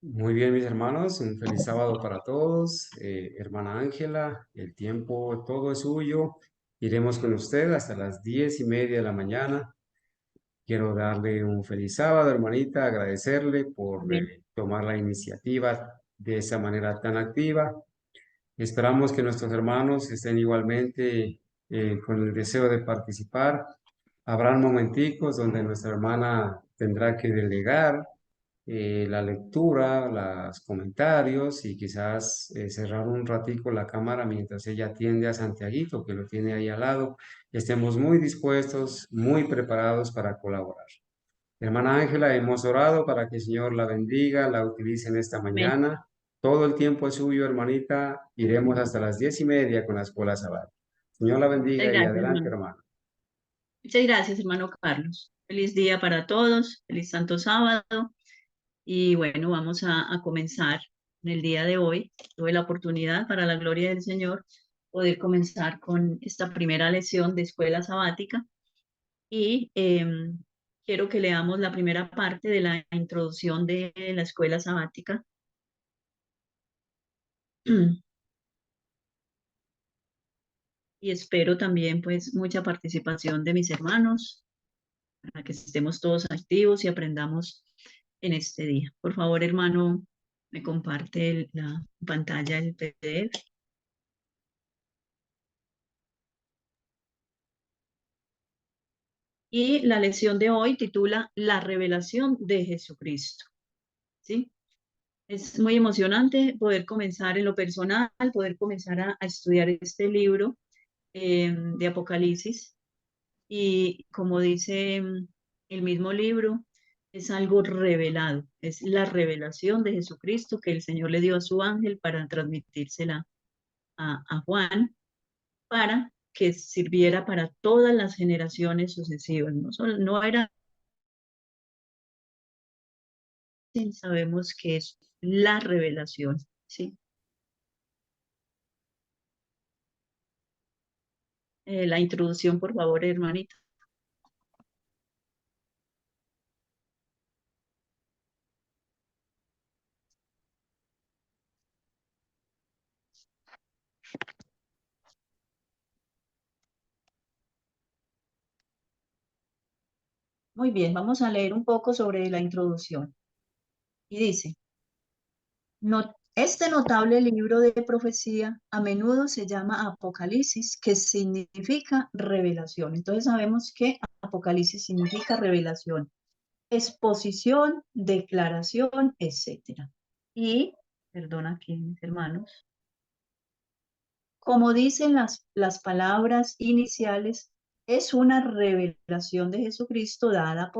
Muy bien, mis hermanos, un feliz sábado para todos. Hermana Ángela, el tiempo todo es suyo. Iremos con usted hasta las 10:30 de la mañana. Quiero darle un feliz sábado, hermanita, agradecerle por Amén. tomar la iniciativa de esa manera tan activa. Esperamos que nuestros hermanos estén igualmente con el deseo de participar. Habrá momenticos donde nuestra hermana tendrá que delegar la lectura, los comentarios y quizás cerrar un ratico la cámara mientras ella atiende a Santiaguito, que lo tiene ahí al lado. Estemos muy dispuestos, muy preparados para colaborar. Hermana Ángela, hemos orado para que el Señor la bendiga, la utilice en esta Amén. mañana. Todo el tiempo es suyo, hermanita. Iremos hasta las 10:30 con la escuela sabática. Señor la Muchas bendiga y gracias, adelante, hermano. hermano. Muchas gracias, hermano Carlos. Feliz día para todos, feliz Santo Sábado. Y bueno, vamos a comenzar en el día de hoy. Tuve la oportunidad, para la gloria del Señor, poder comenzar con esta primera lección de escuela sabática. Y quiero que leamos la primera parte de la introducción de la escuela sabática. Y espero también pues mucha participación de mis hermanos para que estemos todos activos y aprendamos en este día. Por favor, hermano, me comparte la pantalla del PDF. Y la lección de hoy titula La revelación de Jesucristo. ¿Sí? Es muy emocionante poder comenzar en lo personal, poder comenzar a estudiar este libro de Apocalipsis. Y como dice el mismo libro, es algo revelado, es la revelación de Jesucristo que el Señor le dio a su ángel para transmitírsela a Juan, para que sirviera para todas las generaciones sucesivas. No era, sabemos que es la revelación, ¿sí? La introducción, por favor, hermanita. Muy bien, vamos a leer un poco sobre la introducción. Y dice, este notable libro de profecía a menudo se llama Apocalipsis, que significa revelación. Entonces sabemos que Apocalipsis significa revelación, exposición, declaración, etcétera. Y, perdona aquí, mis hermanos, como dicen las palabras iniciales, es una revelación de Jesucristo dada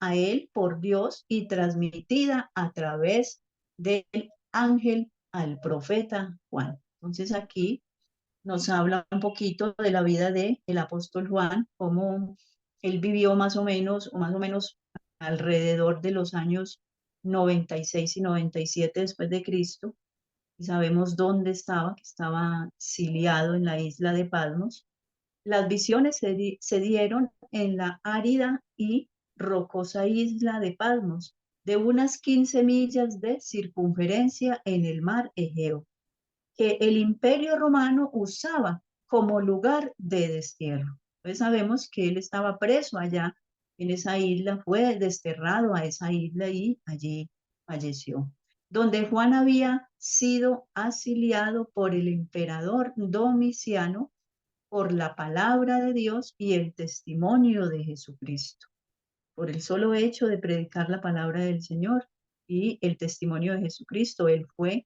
a él por Dios y transmitida a través del ángel al profeta Juan. Entonces aquí nos habla un poquito de la vida del apóstol Juan, cómo él vivió más o menos alrededor de los años 96 y 97 después de Cristo, y sabemos dónde estaba, que estaba exiliado en la isla de Patmos. Las visiones se dieron en la árida y rocosa isla de Patmos, de unas 15 millas de circunferencia en el mar Egeo, que el Imperio Romano usaba como lugar de destierro. Entonces sabemos que él estaba preso allá en esa isla, fue desterrado a esa isla y allí falleció. Donde Juan había sido asiliado por el emperador Domiciano por la palabra de Dios y el testimonio de Jesucristo, por el solo hecho de predicar la palabra del Señor y el testimonio de Jesucristo, él fue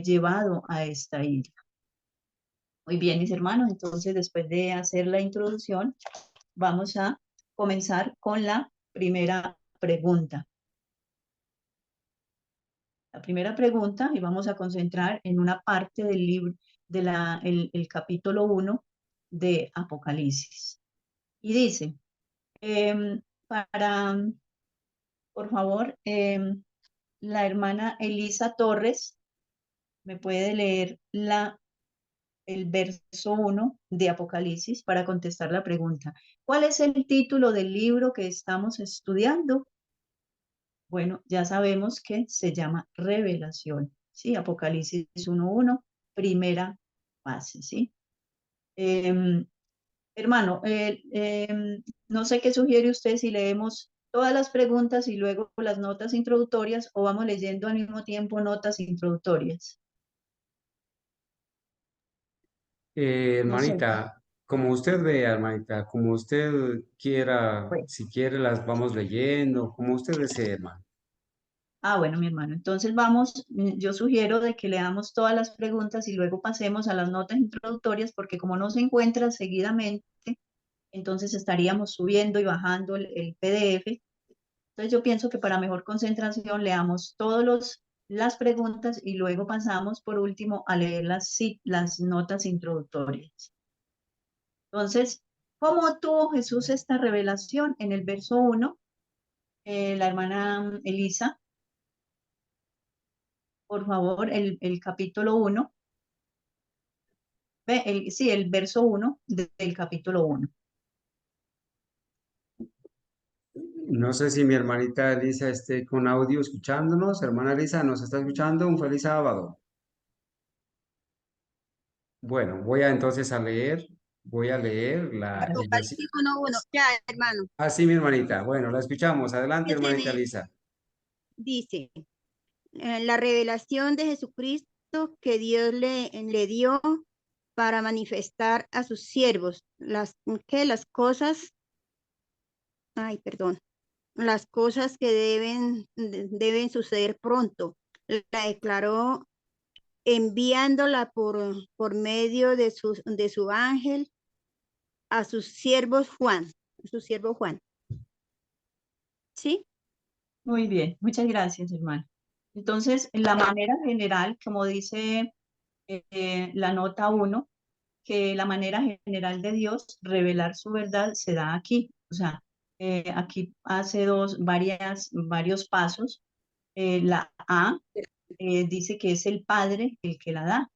llevado a esta isla. Muy bien, mis hermanos, entonces después de hacer la introducción, vamos a comenzar con la primera pregunta. La primera pregunta, y vamos a concentrar en una parte del libro, el capítulo 1 de Apocalipsis. Y dice, para, por favor, la hermana Elisa Torres me puede leer el verso 1 de Apocalipsis para contestar la pregunta. ¿Cuál es el título del libro que estamos estudiando? Bueno, ya sabemos que se llama Revelación, ¿sí? Apocalipsis 1:1, primera fase, ¿sí? Hermano, no sé qué sugiere usted si leemos todas las preguntas y luego las notas introductorias o vamos leyendo al mismo tiempo notas introductorias. No sé. Hermanita, como usted vea, hermanita, como usted quiera, Bueno. si quiere las vamos leyendo, como usted desee, hermano. Bueno, mi hermano, entonces vamos, yo sugiero de que leamos todas las preguntas y luego pasemos a las notas introductorias porque como no se encuentra seguidamente, entonces estaríamos subiendo y bajando el PDF. Entonces yo pienso que para mejor concentración leamos las preguntas y luego pasamos por último a leer las notas introductorias. Entonces, ¿cómo tuvo Jesús esta revelación? En el verso 1, la hermana Elisa, por favor, el capítulo 1, sí, el verso 1 del capítulo 1. No sé si mi hermanita Elisa esté con audio escuchándonos. Hermana Elisa, ¿nos está escuchando? Un feliz sábado. Bueno, entonces voy a leer el versículo. Apocalipsis 1:1. Ya, hermano. Así, mi hermanita. Bueno, la escuchamos. Adelante, hermanita Elisa. Dice, la revelación de Jesucristo que Dios le dio para manifestar a sus siervos las cosas, las cosas que deben suceder pronto. La declaró enviándola por medio de su ángel a su siervo Juan. ¿Sí? Muy bien, muchas gracias, hermano. Entonces, la manera general, como dice la nota 1, que la manera general de Dios revelar su verdad se da aquí. O sea, aquí hace varios pasos. La A dice que es el Padre el que la da.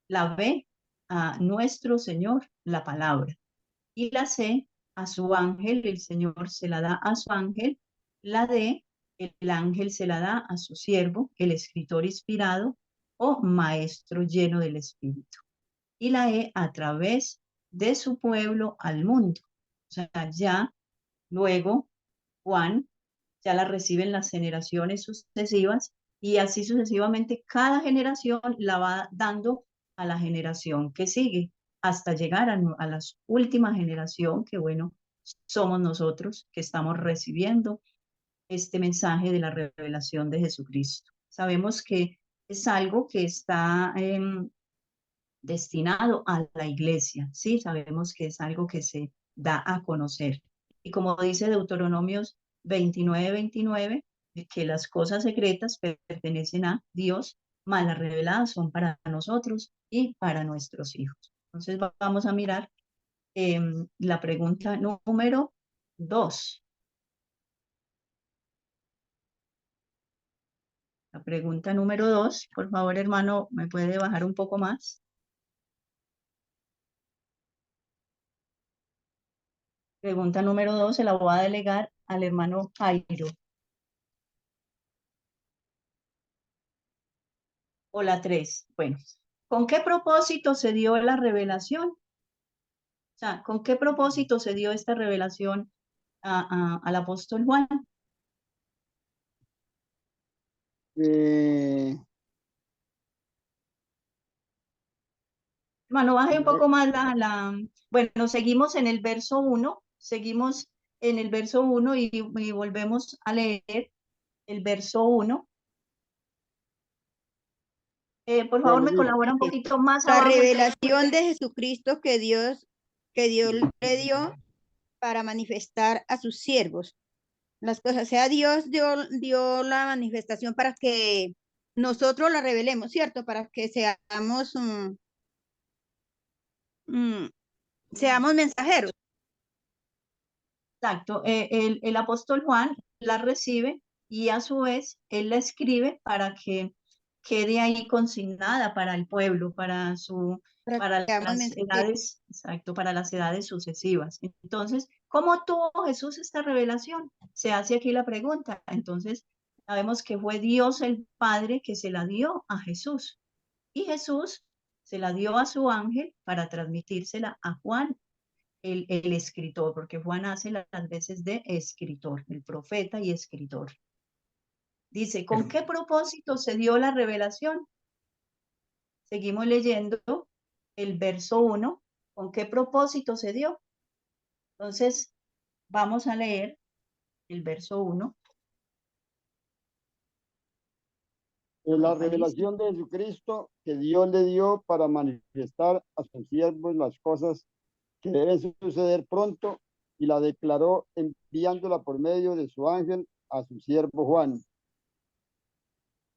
La B, a nuestro Señor, la palabra. Y la C, a su ángel, el Señor se la da a su ángel. La D, el ángel se la da a su siervo, el escritor inspirado o maestro lleno del Espíritu. Y la E, a través de su pueblo al mundo. O sea, ya luego Juan ya la reciben las generaciones sucesivas y así sucesivamente cada generación la va dando a la generación que sigue hasta llegar a la última generación que bueno, somos nosotros que estamos recibiendo este mensaje de la revelación de Jesucristo. Sabemos que es algo que está destinado a la iglesia, ¿sí? Sabemos que es algo que se da a conocer. Y como dice Deuteronomios 29:29, que las cosas secretas pertenecen a Dios, mas las reveladas son para nosotros y para nuestros hijos. Entonces vamos a mirar la pregunta número 2. La pregunta número 2, por favor, hermano, ¿me puede bajar un poco más? Pregunta número 2 se la voy a delegar al hermano Jairo. O la 3. Bueno, ¿con qué propósito se dio la revelación? O sea, ¿con qué propósito se dio esta revelación al apóstol Juan? Eh, Hermano, baje un poco más Bueno, seguimos en el verso 1, seguimos en el verso 1 y volvemos a leer el verso 1. Por favor, bueno, me dice, colabora un poquito más La abajo. revelación de Jesucristo que Dios le dio para manifestar a sus siervos las cosas. O sea, Dios dio la manifestación para que nosotros la revelemos, ¿cierto? Para que seamos mensajeros. Exacto, el apóstol Juan la recibe y a su vez él la escribe para que quede ahí consignada para el pueblo, para Para que para seamos las mensajeros. edades, exacto, para las edades sucesivas. Entonces, ¿cómo tuvo Jesús esta revelación? Se hace aquí la pregunta. Entonces, sabemos que fue Dios el Padre que se la dio a Jesús y Jesús se la dio a su ángel para transmitírsela a Juan el escritor, porque Juan hace las veces de escritor, el profeta y escritor. Dice, ¿con qué propósito se dio la revelación? Seguimos leyendo el verso 1. ¿Con qué propósito se dio? Entonces, vamos a leer el verso 1. la revelación de Jesucristo que Dios le dio para manifestar a sus siervos las cosas que deben suceder pronto y la declaró enviándola por medio de su ángel a su siervo Juan.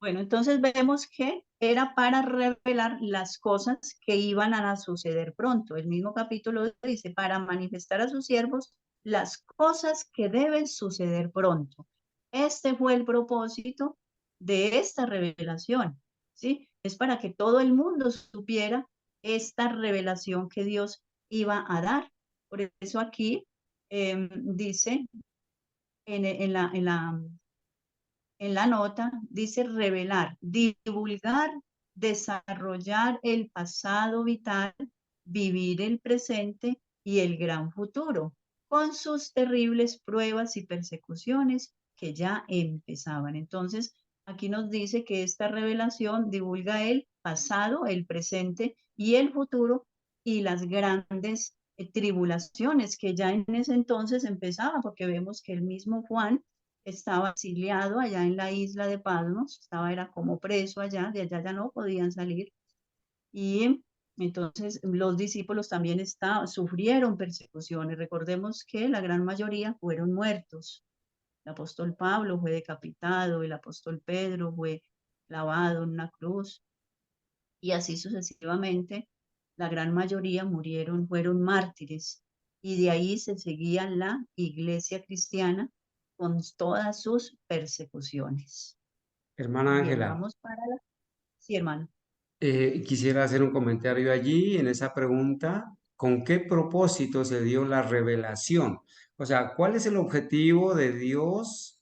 Bueno, entonces vemos que era para revelar las cosas que iban a suceder pronto. El mismo capítulo dice, para manifestar a sus siervos las cosas que deben suceder pronto. Este fue el propósito de esta revelación, ¿sí? Es para que todo el mundo supiera esta revelación que Dios iba a dar. Por eso aquí dice en la nota, dice revelar, divulgar, desarrollar el pasado vital, vivir el presente y el gran futuro, con sus terribles pruebas y persecuciones que ya empezaban. Entonces, aquí nos dice que esta revelación divulga el pasado, el presente y el futuro y las grandes tribulaciones que ya en ese entonces empezaban, porque vemos que el mismo Juan estaba exiliado allá en la isla de Patmos, era como preso allá, de allá ya no podían salir. Y entonces los discípulos también sufrieron persecuciones. Recordemos que la gran mayoría fueron muertos. El apóstol Pablo fue decapitado, el apóstol Pedro fue clavado en una cruz, y así sucesivamente. La gran mayoría fueron mártires, y de ahí se seguía la iglesia cristiana con todas sus persecuciones. Hermana Bien, Ángela, vamos para la... Sí, hermano. quisiera hacer un comentario allí en esa pregunta. ¿Con qué propósito se dio la revelación? O sea, ¿cuál es el objetivo de Dios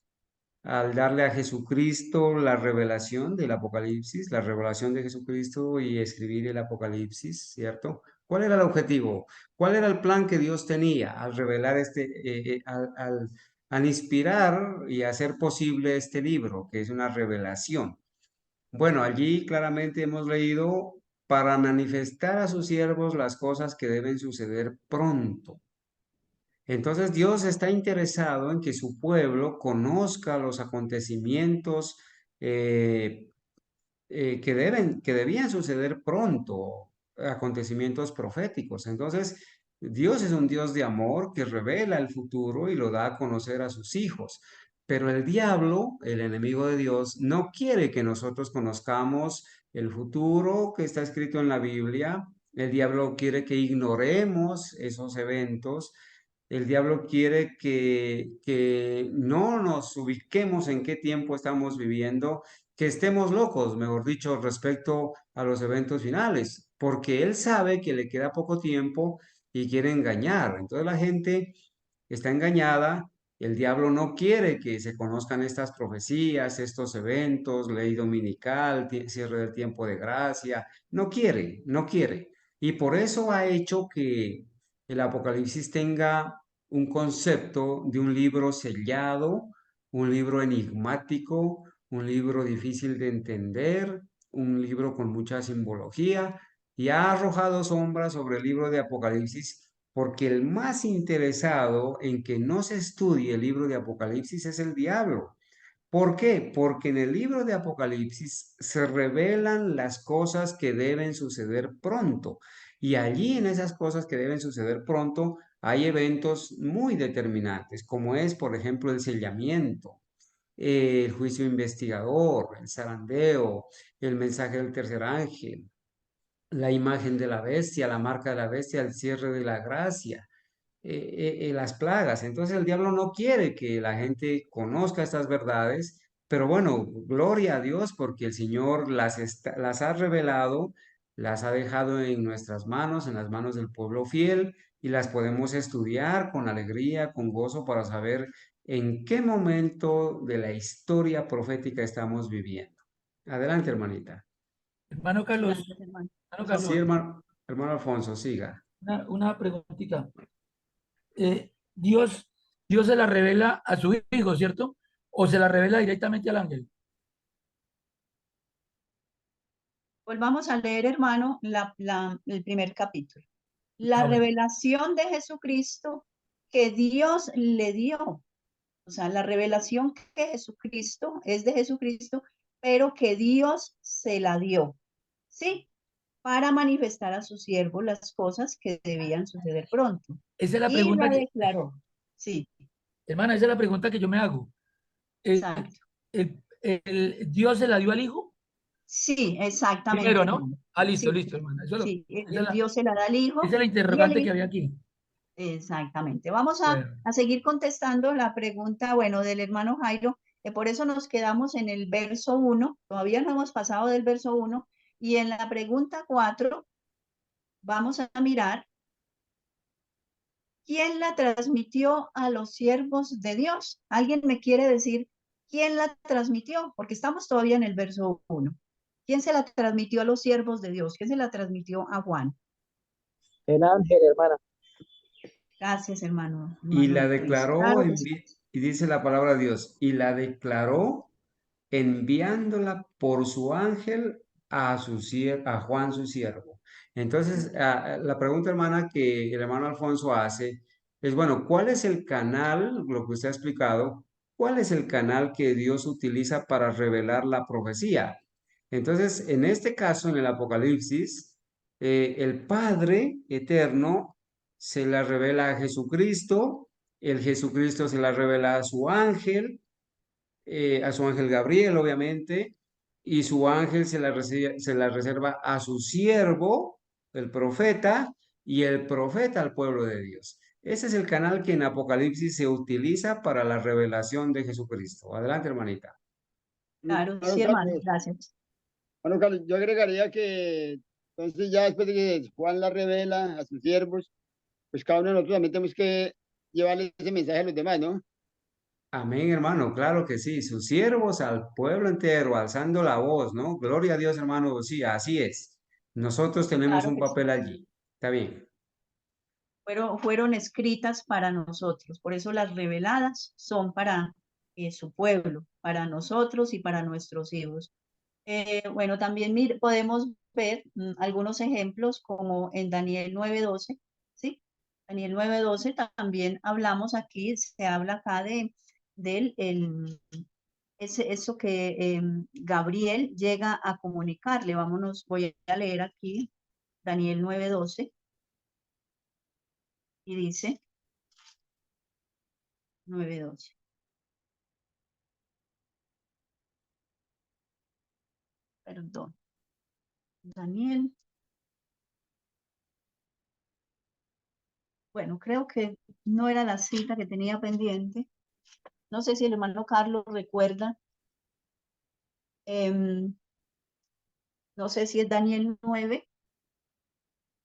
al darle a Jesucristo la revelación del Apocalipsis, la revelación de Jesucristo y escribir el Apocalipsis, ¿cierto? ¿Cuál era el objetivo? ¿Cuál era el plan que Dios tenía al revelar al inspirar y hacer posible este libro, que es una revelación? Bueno, allí claramente hemos leído para manifestar a sus siervos las cosas que deben suceder pronto. Entonces Dios está interesado en que su pueblo conozca los acontecimientos eh, que debían suceder pronto, acontecimientos proféticos. Entonces, Dios es un Dios de amor que revela el futuro y lo da a conocer a sus hijos. Pero el diablo, el enemigo de Dios, no quiere que nosotros conozcamos el futuro que está escrito en la Biblia. El diablo quiere que ignoremos esos eventos El diablo quiere que no nos ubiquemos en qué tiempo estamos viviendo, que estemos locos, mejor dicho, respecto a los eventos finales, porque él sabe que le queda poco tiempo y quiere engañar. Entonces la gente está engañada. El diablo no quiere que se conozcan estas profecías, estos eventos, ley dominical, cierre del tiempo de gracia. No quiere, no quiere. Y por eso ha hecho que el Apocalipsis tenga un concepto de un libro sellado, un libro enigmático, un libro difícil de entender, un libro con mucha simbología, y ha arrojado sombras sobre el libro de Apocalipsis porque el más interesado en que no se estudie el libro de Apocalipsis es el diablo. ¿Por qué? Porque en el libro de Apocalipsis se revelan las cosas que deben suceder pronto. Y allí en esas cosas que deben suceder pronto hay eventos muy determinantes, como es, por ejemplo, el sellamiento, el juicio investigador, el zarandeo, el mensaje del tercer ángel, la imagen de la bestia, la marca de la bestia, el cierre de la gracia, las plagas. Entonces el diablo no quiere que la gente conozca estas verdades, pero bueno, gloria a Dios porque el Señor las ha revelado, las ha dejado en nuestras manos, en las manos del pueblo fiel, y las podemos estudiar con alegría, con gozo, para saber en qué momento de la historia profética estamos viviendo. Adelante, hermanita. Hermano Carlos, Gracias, hermano. hermano Sí, Carlos, hermano Alfonso, siga. una preguntita. Dios, Dios se la revela a su hijo, ¿cierto? ¿O se la revela directamente al ángel? Volvamos a leer, hermano, el primer capítulo. La Ah, bueno. revelación de Jesucristo que Dios le dio. O sea, la revelación que Jesucristo es de Jesucristo, pero que Dios se la dio. ¿Sí? Para manifestar a su siervo las cosas que debían suceder pronto. Esa es la Y pregunta la que, declaró. Sí, hermana, esa es la pregunta que yo me hago. exacto. ¿Dios se la dio al hijo? Sí, exactamente, Primero, ¿no? hermano. Ah, listo, Sí, listo, hermana. sí, Esa es la, Dios se la da al esa hijo es la y el interrogante que hijo. había aquí. Exactamente. Vamos a, Bueno, a seguir contestando la pregunta, bueno, del hermano Jairo, que por eso nos quedamos en el verso 1, todavía no hemos pasado del verso 1, y en la pregunta 4 vamos a mirar quién la transmitió a los siervos de Dios. ¿Alguien me quiere decir quién la transmitió? Porque estamos todavía en el verso 1. ¿Quién se la transmitió a los siervos de Dios? ¿Quién se la transmitió a Juan? El ángel, hermana. Gracias, hermano, Y la hermano Luis. declaró, Claro que sí. y dice la palabra de Dios, y la declaró enviándola por su ángel a, a Juan su siervo. Entonces, la pregunta, hermana, que el hermano Alfonso hace es, bueno, ¿cuál es el canal, lo que usted ha explicado, cuál es el canal que Dios utiliza para revelar la profecía? Entonces, en este caso, en el Apocalipsis, el Padre eterno se la revela a Jesucristo, el Jesucristo se la revela a su ángel Gabriel, obviamente, y su ángel se la reserva a su siervo, el profeta, y el profeta al pueblo de Dios. Ese es el canal que en Apocalipsis se utiliza para la revelación de Jesucristo. Adelante, hermanita. Claro, Hermano sí, hermano, Carlos, gracias. hermano Carlos, yo agregaría que entonces ya después de que Juan la revela a sus siervos, pues cada uno de nosotros también tenemos que llevarle ese mensaje a los demás, ¿no? Amén, hermano, claro que sí. Sus siervos al pueblo entero, alzando la voz, ¿no? Gloria a Dios, hermano. Sí, así es. Nosotros tenemos Claro un que sí. papel allí. Está bien. Fueron escritas para nosotros, por eso las reveladas son para su pueblo, para nosotros y para nuestros hijos. Bueno, también podemos ver algunos ejemplos como en Daniel 9:12, ¿sí? Daniel 9:12 también hablamos aquí, se habla acá del eso que Gabriel llega a comunicarle. Vámonos, voy a leer aquí Daniel 9:12 y dice 9:12. Perdón. Daniel bueno, creo que no era la cita que tenía pendiente. No sé si el hermano Carlos recuerda. No sé si es Daniel 9.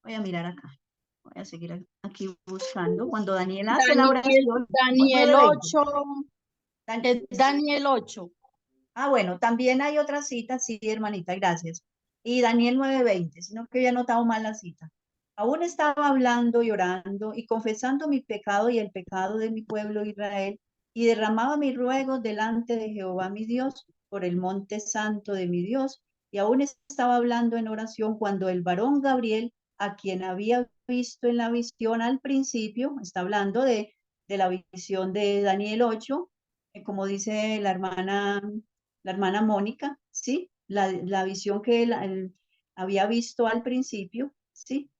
Voy a mirar acá. Voy a seguir aquí buscando. Cuando Daniel hace la oración. Daniel 9:20. 8, Daniel 8. Ah, bueno, también hay otra cita, sí, hermanita, gracias. Y Daniel 9:20, sino que había notado mal la cita. Aún estaba hablando y orando y confesando mi pecado y el pecado de mi pueblo Israel, y derramaba mis ruegos delante de Jehová mi Dios por el monte santo de mi Dios. Y aún estaba hablando en oración cuando el varón Gabriel, a quien había visto en la visión al principio, está hablando de la visión de Daniel 8, como dice la hermana Mónica, ¿sí? La visión que él había visto al principio, ¿sí?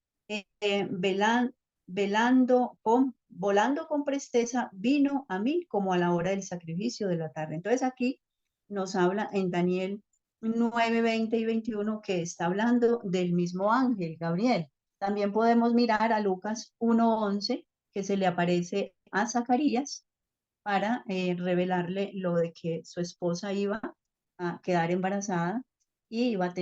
Volando con presteza, vino a mí como a la hora del sacrificio de la tarde. Entonces aquí nos habla en Daniel 9:20 y 21 que está hablando del mismo ángel, Gabriel. También podemos mirar a Lucas 1:11, que se le aparece a Zacarías para revelarle lo de que su esposa iba a quedar embarazada y iba a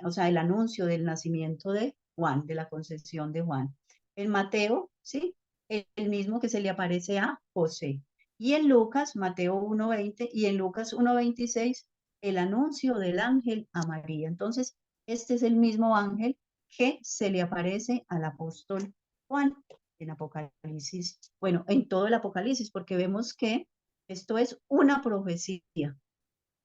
o sea, el anuncio del nacimiento de Juan, de la concepción de Juan. En Mateo, ¿sí? El mismo que se le aparece a José. Y en Lucas, Mateo 1:20 y en Lucas 1:26, el anuncio del ángel a María. Entonces, este es el mismo ángel que se le aparece al apóstol Juan en Apocalipsis, bueno, en todo el Apocalipsis, porque vemos que esto es una profecía.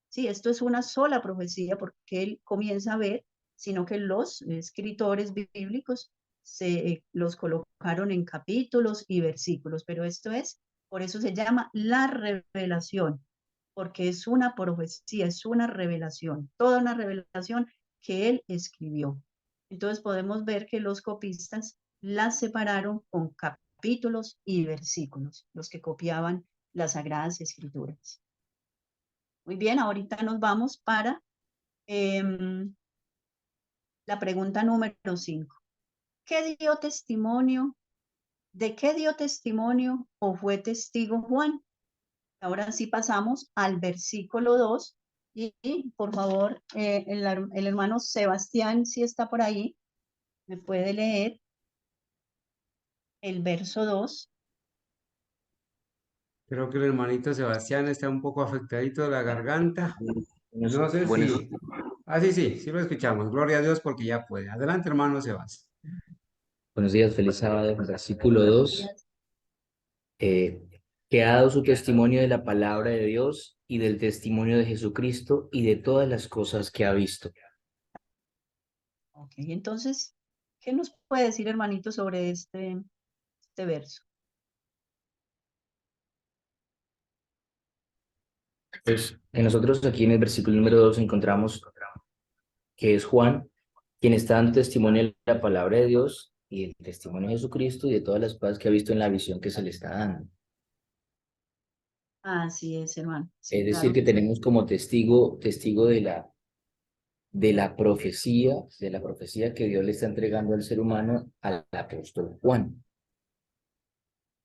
Sí, esto es una sola profecía porque él comienza a ver, sino que los escritores bíblicos los colocaron en capítulos y versículos, pero esto es, por eso se llama la revelación, porque es una profecía, es una revelación, toda una revelación que él escribió. Entonces podemos ver que los copistas las separaron con capítulos y versículos, los que copiaban las Sagradas Escrituras. Muy bien, ahorita nos vamos para la pregunta número 5. ¿Qué dio testimonio? ¿De qué dio testimonio o fue testigo Juan? Ahora sí pasamos al versículo 2 y por favor, el hermano Sebastián, si está por ahí, me puede leer el verso 2. Creo que el hermanito Sebastián está un poco afectadito de la garganta. No sé Buenos, si... Ah, sí, sí, sí lo escuchamos. Gloria a Dios porque ya puede. Adelante, hermano Sebastián. buenos días, feliz sábado. Versículo 2, que ha dado su testimonio de la palabra de Dios y del testimonio de Jesucristo y de todas las cosas que ha visto. Ok, entonces, ¿qué nos puede decir, hermanito, sobre este verso? Pues nosotros aquí en el versículo número 2 encontramos que es Juan quien está dando testimonio de la palabra de Dios y del testimonio de Jesucristo y de todas las cosas que ha visto en la visión que se le está dando. Así es, hermano. Sí, Es decir, claro que que sí. tenemos como testigo de la profecía que Dios le está entregando al ser humano al apóstol Juan.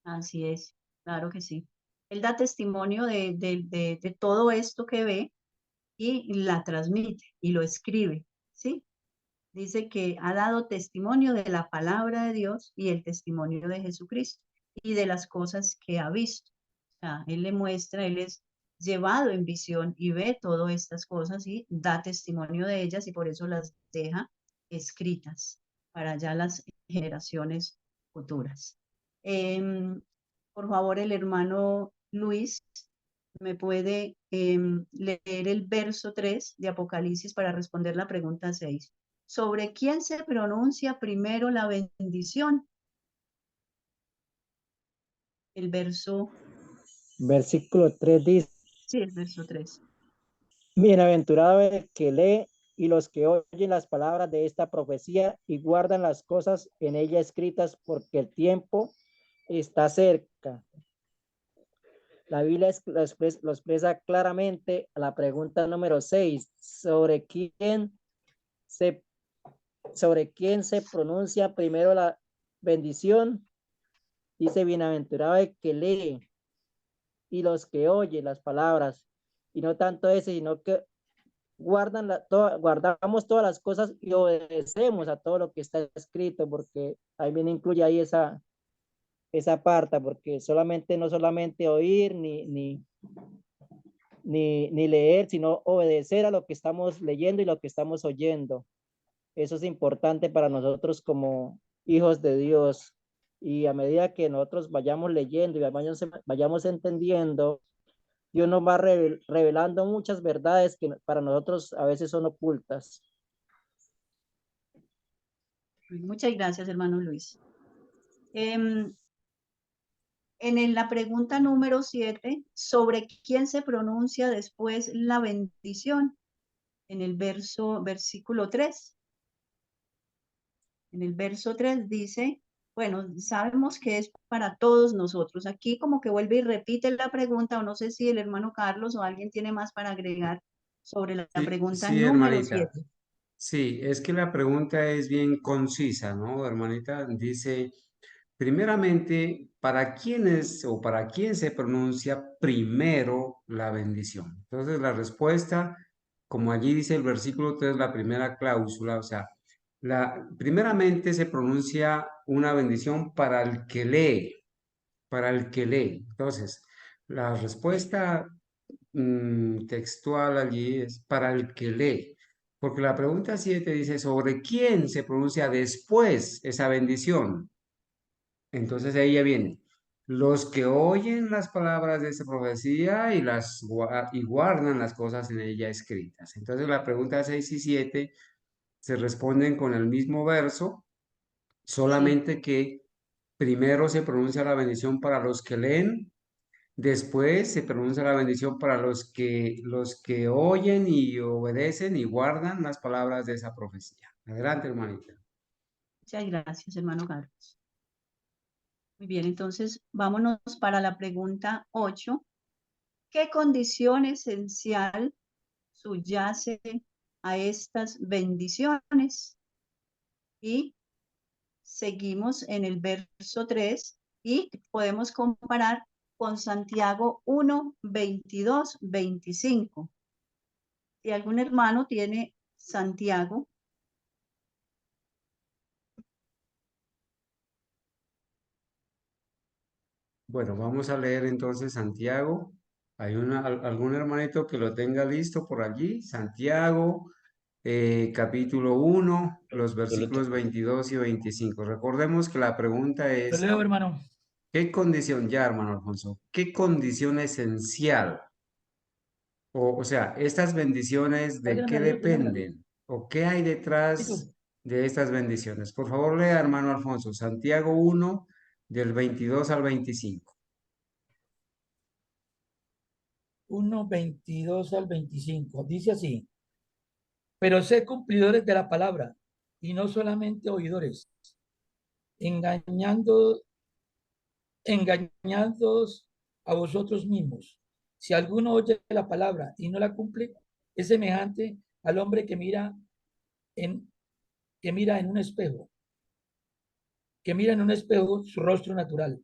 Así es, claro que sí. Él da testimonio de todo esto que ve y la transmite y lo escribe, ¿sí? Dice que ha dado testimonio de la palabra de Dios y el testimonio de Jesucristo y de las cosas que ha visto. O sea, él le muestra, él es llevado en visión y ve todas estas cosas y da testimonio de ellas y por eso las deja escritas para ya las generaciones futuras. Por favor, el hermano Luis me puede leer el verso 3 de Apocalipsis para responder la pregunta 6. ¿Sobre quién se pronuncia primero la bendición? El verso, Versículo 3 dice, sí, el verso 3. bienaventurado el que lee y los que oyen las palabras de esta profecía y guardan las cosas en ella escritas, porque el tiempo está cerca. La Biblia lo expresa claramente a la pregunta número 6, sobre quién se pronuncia primero la bendición. Dice, bienaventurado el que lee y los que oyen las palabras, y no tanto ese, sino que guardamos todas las cosas y obedecemos a todo lo que está escrito, porque ahí viene, incluye ahí esa parte, porque no solamente oír ni leer, sino obedecer a lo que estamos leyendo y lo que estamos oyendo. Eso es importante para nosotros como hijos de Dios. Y a medida que nosotros vayamos leyendo y vayamos entendiendo, Dios nos va revelando muchas verdades que para nosotros a veces son ocultas. Muchas gracias, hermano Luis. En la pregunta número 7, ¿sobre quién se pronuncia después la bendición? En el versículo 3. En el verso 3 dice, bueno, sabemos que es para todos nosotros. Aquí como que vuelve y repite la pregunta, o no sé si el hermano Carlos o alguien tiene más para agregar sobre la pregunta Sí, número hermanita. 7. Sí, es que la pregunta es bien concisa, ¿no, hermanita? Dice, primeramente, ¿para quién es o para quién se pronuncia primero la bendición? Entonces, la respuesta, como allí dice el versículo 3, la primera cláusula, o sea, primeramente se pronuncia una bendición para el que lee, para el que lee. Entonces, la respuesta textual allí es para el que lee. Porque la pregunta 7 dice, ¿sobre quién se pronuncia después esa bendición? Entonces ella viene, los que oyen las palabras de esta profecía y guardan las cosas en ella escritas. Entonces la pregunta 6 y 7 se responden con el mismo verso, solamente que primero se pronuncia la bendición para los que leen. Después se pronuncia la bendición para los que oyen y obedecen y guardan las palabras de esa profecía. Adelante, hermanita. Muchas gracias, hermano Carlos. Muy bien, entonces vámonos para la pregunta 8. ¿Qué condición esencial subyace a estas bendiciones? Y seguimos en el verso 3 y podemos comparar con Santiago 1, 22, 25. Si algún hermano tiene Santiago. Bueno, vamos a leer entonces Santiago. ¿Hay algún hermanito que lo tenga listo por allí? Santiago, capítulo 1, los versículos 22 y 25. Recordemos que la pregunta Lo es, leo, hermano. ¿qué condición, ya hermano Alfonso, qué condición esencial? O sea, estas bendiciones, ¿de qué dependen? ¿O qué hay detrás de estas bendiciones? Por favor, lea, hermano Alfonso, Santiago 1, del 22 al 25. 1, 22 al 25. Dice así, pero sed cumplidores de la palabra y no solamente oidores, engañando, engañándoos a vosotros mismos. Si alguno oye la palabra y no la cumple, es semejante al hombre en, que mira en un espejo, su rostro natural.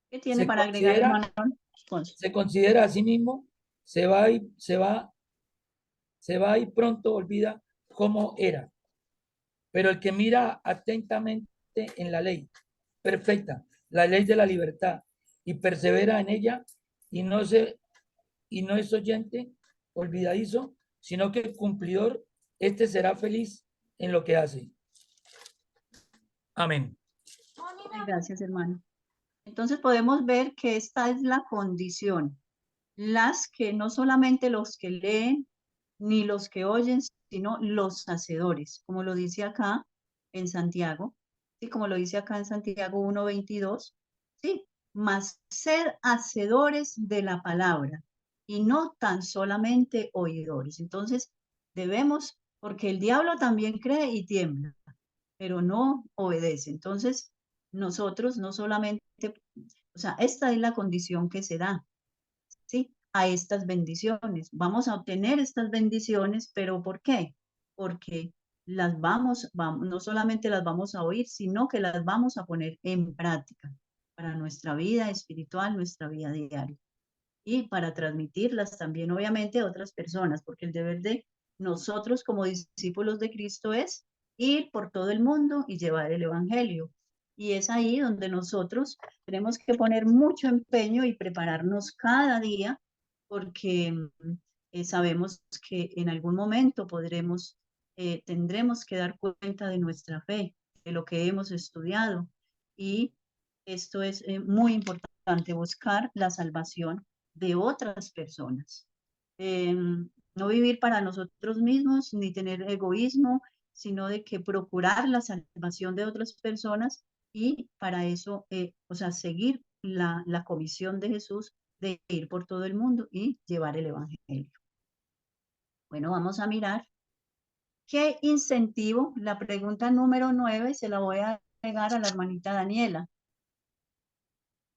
¿Qué tiene para agregar, hermano Alfonso? Se considera a sí mismo, se va y pronto olvida cómo era. Pero el que mira atentamente en la ley perfecta, la ley de la libertad, y persevera en ella, y no es oyente olvidadizo, sino que cumplidor, este será feliz en lo que hace. Amén. Gracias, hermano. Entonces podemos ver que esta es la condición. Las que no solamente los que leen ni los que oyen, sino los hacedores, como lo dice acá en Santiago, ¿sí? Como lo dice acá en Santiago 1:22, ¿sí? Mas ser hacedores de la palabra y no tan solamente oidores. Entonces debemos, porque el diablo también cree y tiembla, pero no obedece. Entonces nosotros no solamente, o sea, esta es la condición que se da, ¿sí? A estas bendiciones. Vamos a obtener estas bendiciones, pero ¿por qué? Porque no solamente las vamos a oír, sino que las vamos a poner en práctica para nuestra vida espiritual, nuestra vida diaria. Y para transmitirlas también, obviamente, a otras personas, porque el deber de nosotros como discípulos de Cristo es ir por todo el mundo y llevar el Evangelio. Y es ahí donde nosotros tenemos que poner mucho empeño y prepararnos cada día, porque sabemos que en algún momento tendremos que dar cuenta de nuestra fe, de lo que hemos estudiado. Y esto es muy importante, buscar la salvación de otras personas. No vivir para nosotros mismos ni tener egoísmo, sino de que procurar la salvación de otras personas y para eso, o sea, seguir la comisión de Jesús de ir por todo el mundo y llevar el Evangelio. Bueno, vamos a mirar qué incentivo, la pregunta número 9 se la voy a pegar a la hermanita Daniela.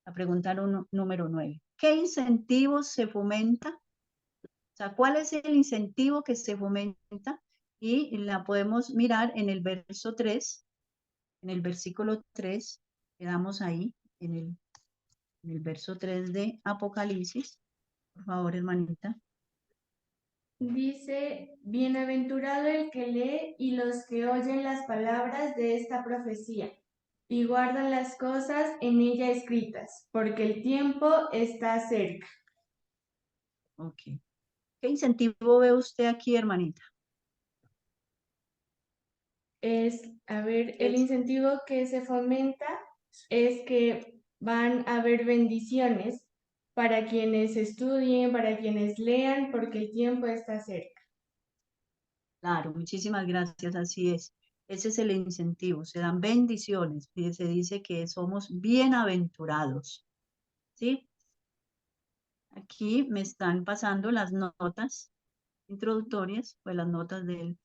La pregunta número 9. ¿Qué incentivo se fomenta? O sea, ¿cuál es el incentivo que se fomenta? Y la podemos mirar en el verso 3, en el versículo 3, quedamos ahí, en el verso 3 de Apocalipsis. Por favor, hermanita. Dice, bienaventurado el que lee y los que oyen las palabras de esta profecía y guardan las cosas en ella escritas, porque el tiempo está cerca. Ok. ¿Qué incentivo ve usted aquí, hermanita? El incentivo que se fomenta es que van a haber bendiciones para quienes estudien, para quienes lean, porque el tiempo está cerca. Claro, muchísimas gracias, así es. Ese es el incentivo, se dan bendiciones, y se dice que somos bienaventurados, ¿sí? Aquí me están pasando las notas introductorias, pues las notas del...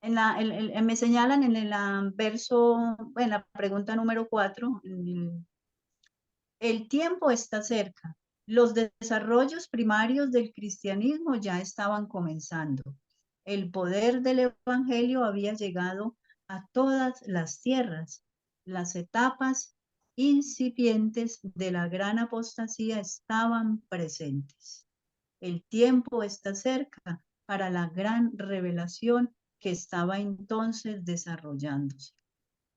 me señalan en el verso, en la pregunta número 4, el tiempo está cerca. Los desarrollos primarios del cristianismo ya estaban comenzando. El poder del evangelio había llegado a todas las tierras. Las etapas incipientes de la gran apostasía estaban presentes. El tiempo está cerca para la gran revelación que estaba entonces desarrollándose.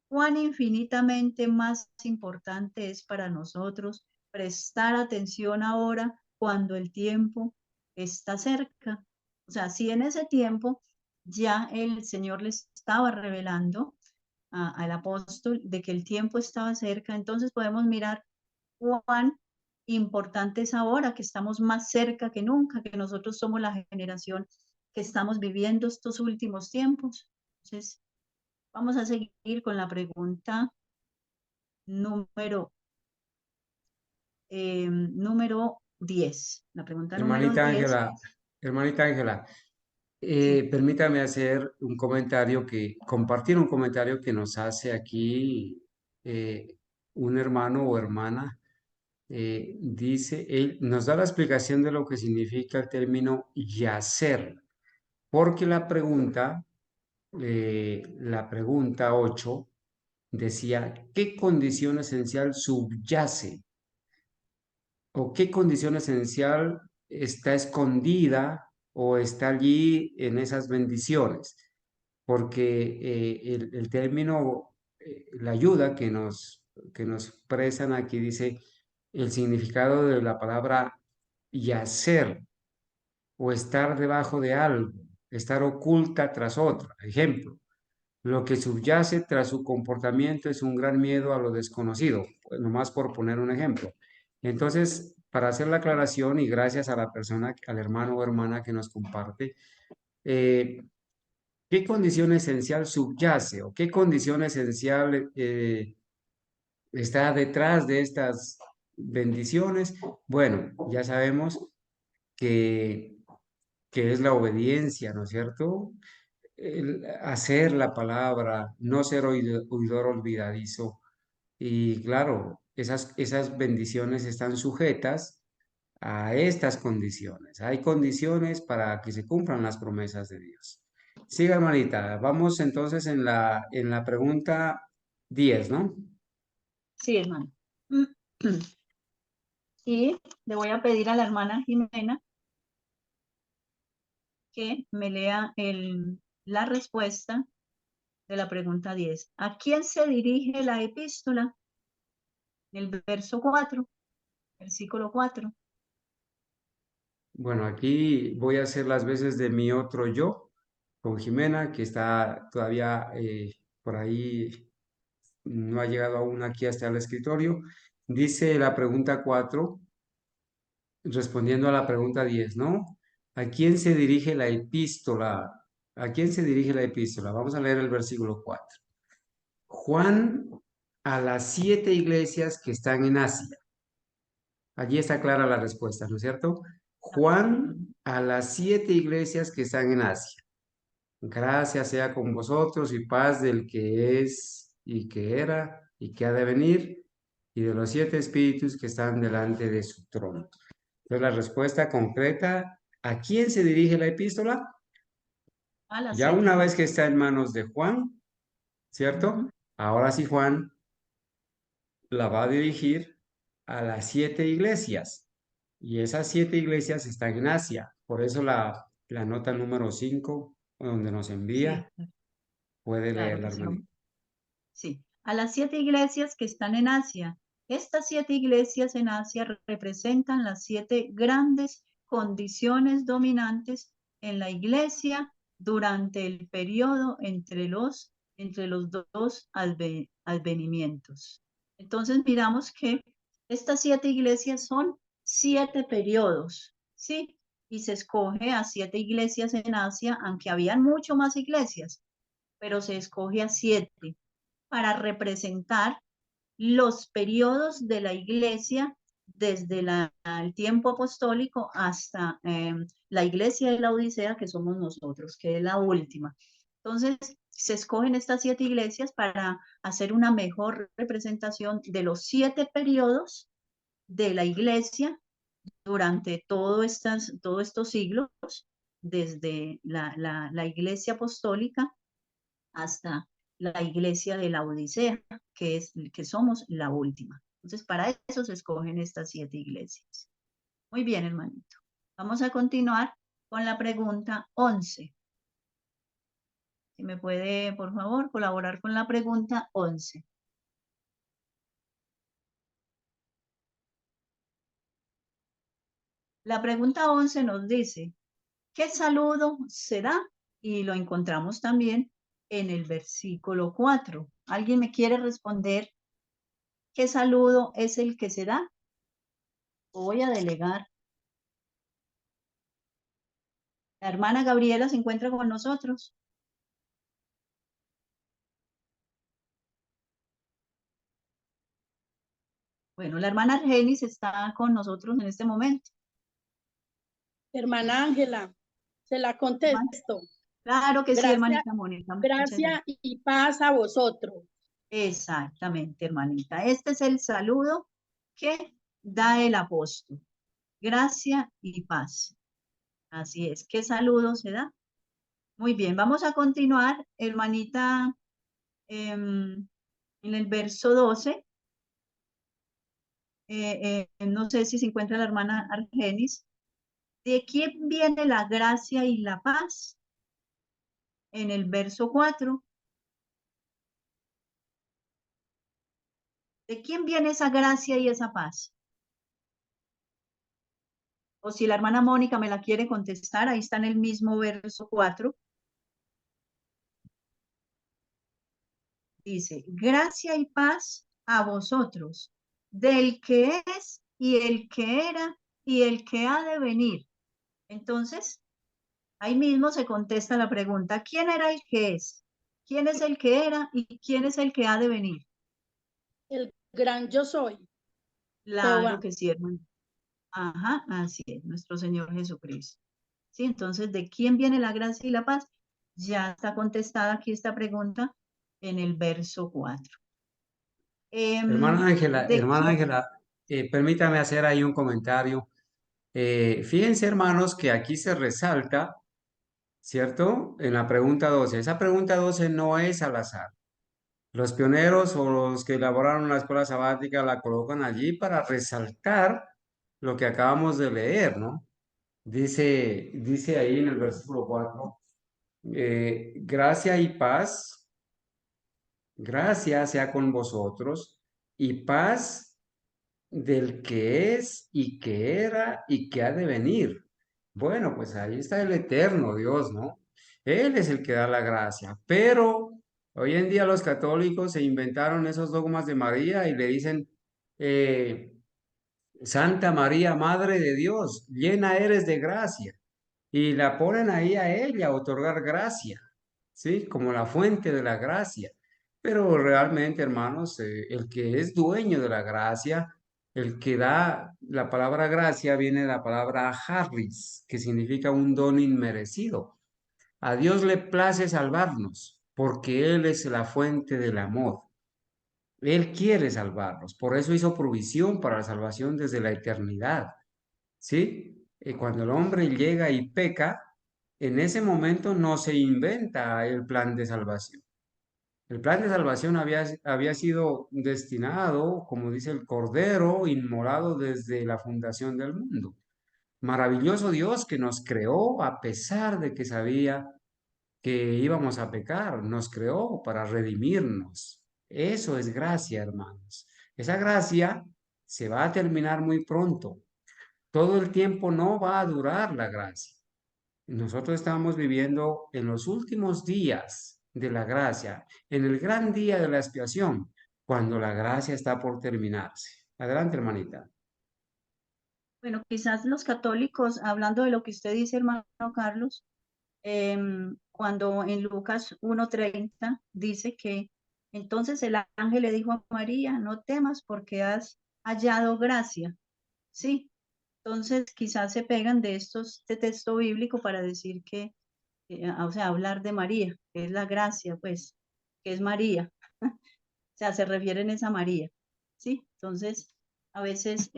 Cuán infinitamente más importante es para nosotros prestar atención ahora cuando el tiempo está cerca. O sea, si en ese tiempo ya el Señor les estaba revelando al apóstol de que el tiempo estaba cerca, entonces podemos mirar cuán importante es ahora que estamos más cerca que nunca, que nosotros somos la generación que estamos viviendo estos últimos tiempos. Entonces, vamos a seguir con la pregunta número 10. La pregunta número 10. Hermanita Ángela, permítame hacer un comentario compartir un comentario que nos hace aquí un hermano o hermana. Dice, él nos da la explicación de lo que significa el término yacer, porque la pregunta 8 decía, ¿qué condición esencial subyace o qué condición esencial está escondida o está allí en esas bendiciones? Porque el término, la ayuda que nos presan aquí dice el significado de la palabra yacer o estar debajo de algo, estar oculta tras otra. Ejemplo, lo que subyace tras su comportamiento es un gran miedo a lo desconocido, pues, nomás por poner un ejemplo. Entonces, para hacer la aclaración y gracias a la persona, al hermano o hermana que nos comparte, ¿qué condición esencial subyace o qué condición esencial está detrás de estas bendiciones? Bueno, ya sabemos que, que es la obediencia, ¿no es cierto? El hacer la palabra, no ser oidor olvidadizo. Y claro, esas bendiciones están sujetas a estas condiciones. Hay condiciones para que se cumplan las promesas de Dios. Siga, hermanita. Vamos entonces en la pregunta 10, ¿no? Sí, hermano. Y le voy a pedir a la hermana Jimena que me lea la respuesta de la pregunta 10. ¿A quién se dirige la epístola? El verso 4, versículo 4. Bueno, aquí voy a hacer las veces de mi otro yo con Jimena, que está todavía por ahí, no ha llegado aún aquí hasta el escritorio. Dice la pregunta 4, respondiendo a la pregunta 10, ¿no? ¿A quién se dirige la epístola? ¿A quién se dirige la epístola? Vamos a leer el versículo 4. Juan a las 7 iglesias que están en Asia. Allí está clara la respuesta, ¿no es cierto? Juan a las 7 iglesias que están en Asia. Gracias sea con vosotros y paz del que es y que era y que ha de venir y de los 7 espíritus que están delante de su trono. Entonces la respuesta concreta, ¿a quién se dirige la epístola? A las Ya 7 una vez iglesias. que está en manos de Juan, ¿cierto? Ahora sí Juan la va a dirigir a las 7 iglesias. Y esas 7 iglesias están en Asia. Por eso la nota número 5, donde nos envía, Sí, puede claro leerla, que sí. hermanito. Sí, a las 7 iglesias que están en Asia. Estas 7 iglesias en Asia representan las 7 grandes condiciones dominantes en la iglesia durante el periodo entre los dos advenimientos. Entonces miramos que estas 7 iglesias son 7 periodos, ¿sí? Y se escoge a 7 iglesias en Asia, aunque habían mucho más iglesias, pero se escoge a 7 para representar los periodos de la iglesia desde el tiempo apostólico hasta la iglesia de la Odisea, que somos nosotros, que es la última. Entonces, se escogen estas 7 iglesias para hacer una mejor representación de los 7 periodos de la iglesia durante todos estos siglos, desde la iglesia apostólica hasta la iglesia de la Odisea, que somos la última. Entonces, para eso se escogen estas 7 iglesias. Muy bien, hermanito. Vamos a continuar con la pregunta 11. Si me puede, por favor, colaborar con la pregunta 11. La pregunta 11 nos dice, ¿qué saludo se da? Y lo encontramos también en el versículo 4. ¿Alguien me quiere responder qué saludo es el que se da? Voy a delegar. La hermana Gabriela se encuentra con nosotros. Bueno, la hermana Argenis está con nosotros en este momento. Hermana Ángela, se la contesto. Claro que sí, Gracias, hermanita Mónica. gracias y paz a vosotros. Exactamente, hermanita. Este es el saludo que da el apóstol. Gracia y paz. Así es. ¿Qué saludo se da? Muy bien, vamos a continuar, hermanita, en el verso 12. No sé si se encuentra la hermana Argenis. ¿De quién viene la gracia y la paz? En el verso 4. ¿De quién viene esa gracia y esa paz? O si la hermana Mónica me la quiere contestar, ahí está en el mismo verso 4. Dice, gracia y paz a vosotros, del que es y el que era y el que ha de venir. Entonces, ahí mismo se contesta la pregunta, ¿quién era el que es? ¿Quién es el que era y quién es el que ha de venir? El gran yo soy. Claro Jehová. que sí, hermano. Ajá, así es, nuestro Señor Jesucristo. Sí, entonces, ¿de quién viene la gracia y la paz? Ya está contestada aquí esta pregunta en el verso 4. Hermana ¿De quién? Ángela, permítame hacer ahí un comentario. Fíjense, hermanos, que aquí se resalta ¿cierto? En la pregunta 12. Esa pregunta 12 no es al azar. Los pioneros o los que elaboraron la escuela sabática la colocan allí para resaltar lo que acabamos de leer, ¿no? Dice ahí en el versículo 4, gracia y paz, gracia sea con vosotros y paz del que es y que era y que ha de venir. Bueno, pues ahí está el eterno Dios, ¿no? Él es el que da la gracia, pero hoy en día los católicos se inventaron esos dogmas de María y le dicen, eh, Santa María, Madre de Dios, llena eres de gracia. Y la ponen ahí a ella a otorgar gracia, ¿sí? Como la fuente de la gracia. Pero realmente, hermanos, el que es dueño de la gracia, el que da la palabra gracia, viene de la palabra charis, que significa un don inmerecido. A Dios le place salvarnos, porque Él es la fuente del amor. Él quiere salvarnos, por eso hizo provisión para la salvación desde la eternidad. ¿Sí? Cuando el hombre llega y peca, en ese momento no se inventa el plan de salvación. El plan de salvación había sido destinado, como dice el Cordero, inmolado desde la fundación del mundo. Maravilloso Dios que nos creó a pesar de que sabía que íbamos a pecar, nos creó para redimirnos. Eso es gracia, hermanos. Esa gracia se va a terminar muy pronto. Todo el tiempo no va a durar la gracia. Nosotros estamos viviendo en los últimos días de la gracia, en el gran día de la expiación, cuando la gracia está por terminarse. Adelante, hermanita. Bueno, quizás los católicos, hablando de lo que usted dice, hermano Carlos, cuando en Lucas 1:30 dice que entonces el ángel le dijo a María, no temas porque has hallado gracia. Sí, entonces quizás se pegan de este texto bíblico para decir que, o sea, hablar de María, que es la gracia, pues, que es María. O sea, se refieren a esa María. Sí, entonces a veces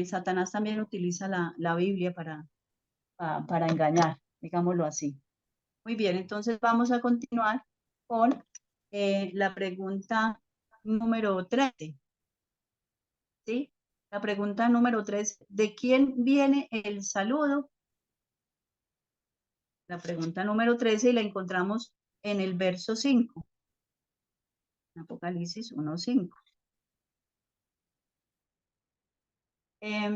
Satanás también utiliza la Biblia para engañar, digámoslo así. Muy bien, entonces vamos a continuar con la pregunta número 13. ¿Sí? La pregunta número 3, ¿de quién viene el saludo? La pregunta número 13 y la encontramos en el verso 5. Apocalipsis 1:5.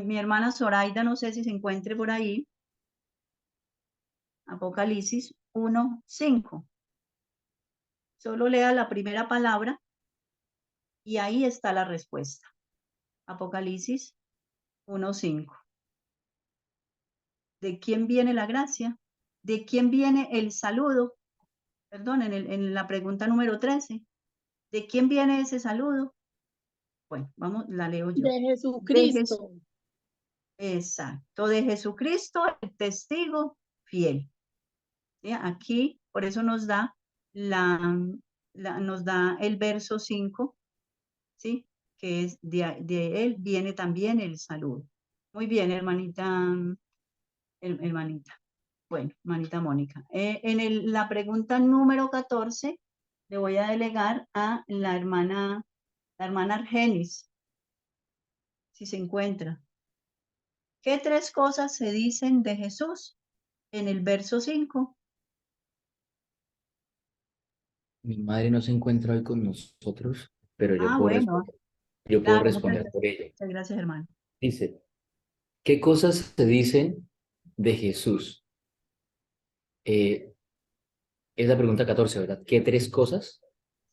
Mi hermana Zoraida, no sé si se encuentre por ahí. Apocalipsis 1:5. Solo lea la primera palabra y ahí está la respuesta. Apocalipsis 1:5. ¿De quién viene la gracia? ¿De quién viene el saludo? Perdón, en la pregunta número 13. ¿De quién viene ese saludo? Bueno, vamos, la leo yo. De Jesucristo. Exacto, de Jesucristo, el testigo fiel. ¿Sí? Aquí, por eso nos da nos da el verso 5, ¿sí? Que es de él viene también el saludo. Muy bien, hermanita, hermanita. Bueno, hermanita Mónica. En la pregunta número 14, le voy a delegar a la hermana Argenis, si se encuentra. ¿Qué 3 cosas se dicen de Jesús en el verso 5? Mi madre no se encuentra hoy con nosotros, pero yo puedo Bueno, responder. Yo puedo claro, muchas responder gracias. por ella. Muchas gracias, hermano. Dice, ¿qué cosas se dicen de Jesús? Es la pregunta 14, ¿verdad? ¿Qué 3 cosas?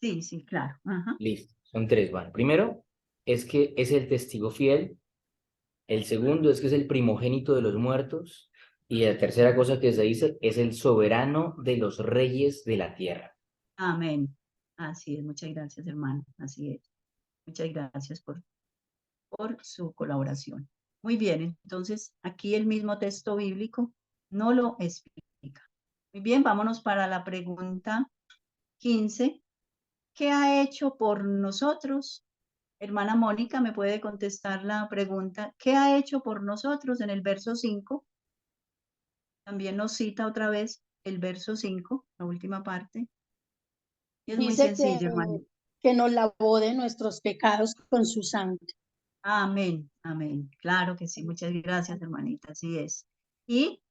Sí, sí, claro. Ajá. Listo, son 3, van. Primero, es que es el testigo fiel. El segundo es que es el primogénito de los muertos. Y la tercera cosa que se dice es el soberano de los reyes de la tierra. Amén. Así es, muchas gracias, hermano. Así es. Muchas gracias por su colaboración. Muy bien, entonces aquí el mismo texto bíblico no lo explica. Muy bien, vámonos para la pregunta 15. ¿Qué ha hecho por nosotros? Hermana Mónica, ¿me puede contestar la pregunta? ¿Qué ha hecho por nosotros en el verso 5? También nos cita otra vez el verso 5, la última parte. Y es muy Dice sencillo, hermano. que nos lavó de nuestros pecados con su sangre. Amén, amén. Claro que sí. Muchas gracias, hermanita. Así es. Y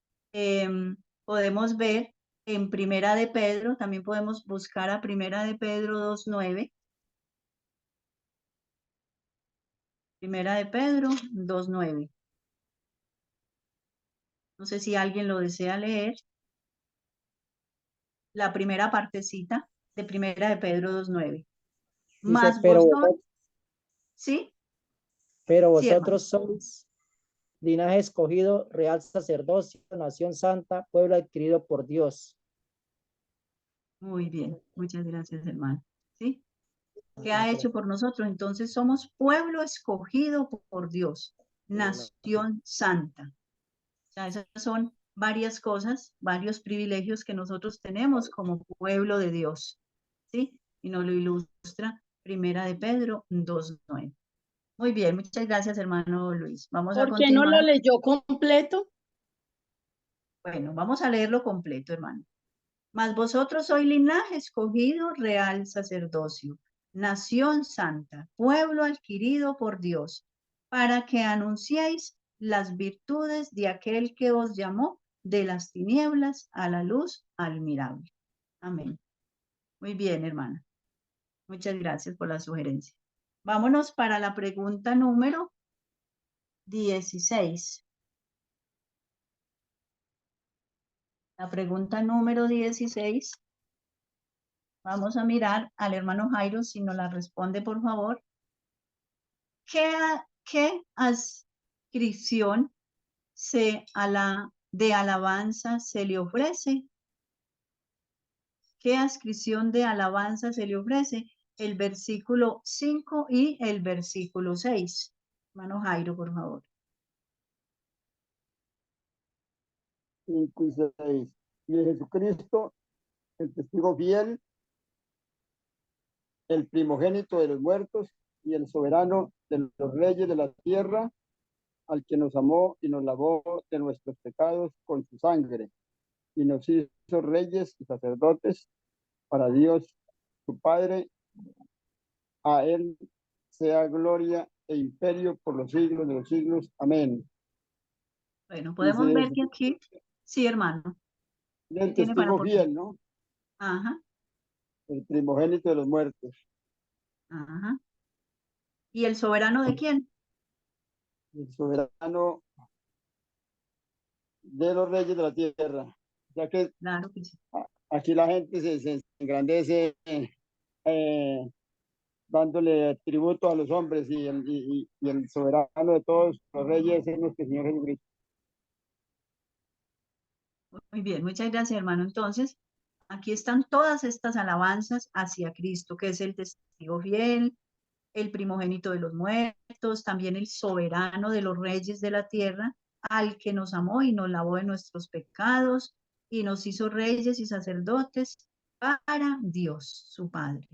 podemos ver en Primera de Pedro, también podemos buscar a Primera de Pedro 2:9. Primera de Pedro 2:9. No sé si alguien lo desea leer. La primera partecita de Primera de Pedro 2:9. Dice, Más pero vosotros, ¿sí? Sí, hermano. vosotros sois linaje escogido, real sacerdocio, nación santa, pueblo adquirido por Dios. Muy bien. Muchas gracias, hermano. ¿Sí? ¿Qué ha hecho por nosotros? Entonces somos pueblo escogido por Dios, nación santa. O sea, esas son varias cosas, varios privilegios que nosotros tenemos como pueblo de Dios. ¿Sí? Y nos lo ilustra Primera de Pedro 2:9. Muy bien, muchas gracias, hermano Luis. Vamos a ¿Por qué no lo continuar. leyó completo? Bueno, vamos a leerlo completo, hermano. Mas vosotros sois linaje escogido, real sacerdocio, nación santa, pueblo adquirido por Dios, para que anunciéis las virtudes de aquel que os llamó de las tinieblas a la luz admirable. Amén. Muy bien, hermana. Muchas gracias por la sugerencia. Vámonos para la pregunta número 16. La pregunta número 16. Vamos a mirar al hermano Jairo si nos la responde, por favor. ¿Qué adscripción de alabanza se le ofrece? ¿Qué adscripción de alabanza se le ofrece? El versículo 5 y el versículo 6. Hermano Jairo, por favor. 5 y 6. Y de Jesucristo, el testigo fiel, el primogénito de los muertos y el soberano de los reyes de la tierra, al que nos amó y nos lavó de nuestros pecados con su sangre, y nos hizo reyes y sacerdotes para Dios, su Padre. A él sea gloria e imperio por los siglos de los siglos. Amén. Bueno, podemos ver que aquí, sí, hermano. El Tiene para testigo poner. fiel, ¿no? Ajá, El primogénito de los muertos. ajá. ¿Y el soberano de quién? El soberano de los reyes de la tierra. Ya que Claro que sí. aquí la gente se engrandece dándole tributo a los hombres y el soberano de todos los reyes es nuestro Señor Jesucristo. Muy bien, muchas gracias, hermano. Entonces, aquí están todas estas alabanzas hacia Cristo, que es el testigo fiel, el primogénito de los muertos, también el soberano de los reyes de la tierra, al que nos amó y nos lavó de nuestros pecados y nos hizo reyes y sacerdotes para Dios, su Padre.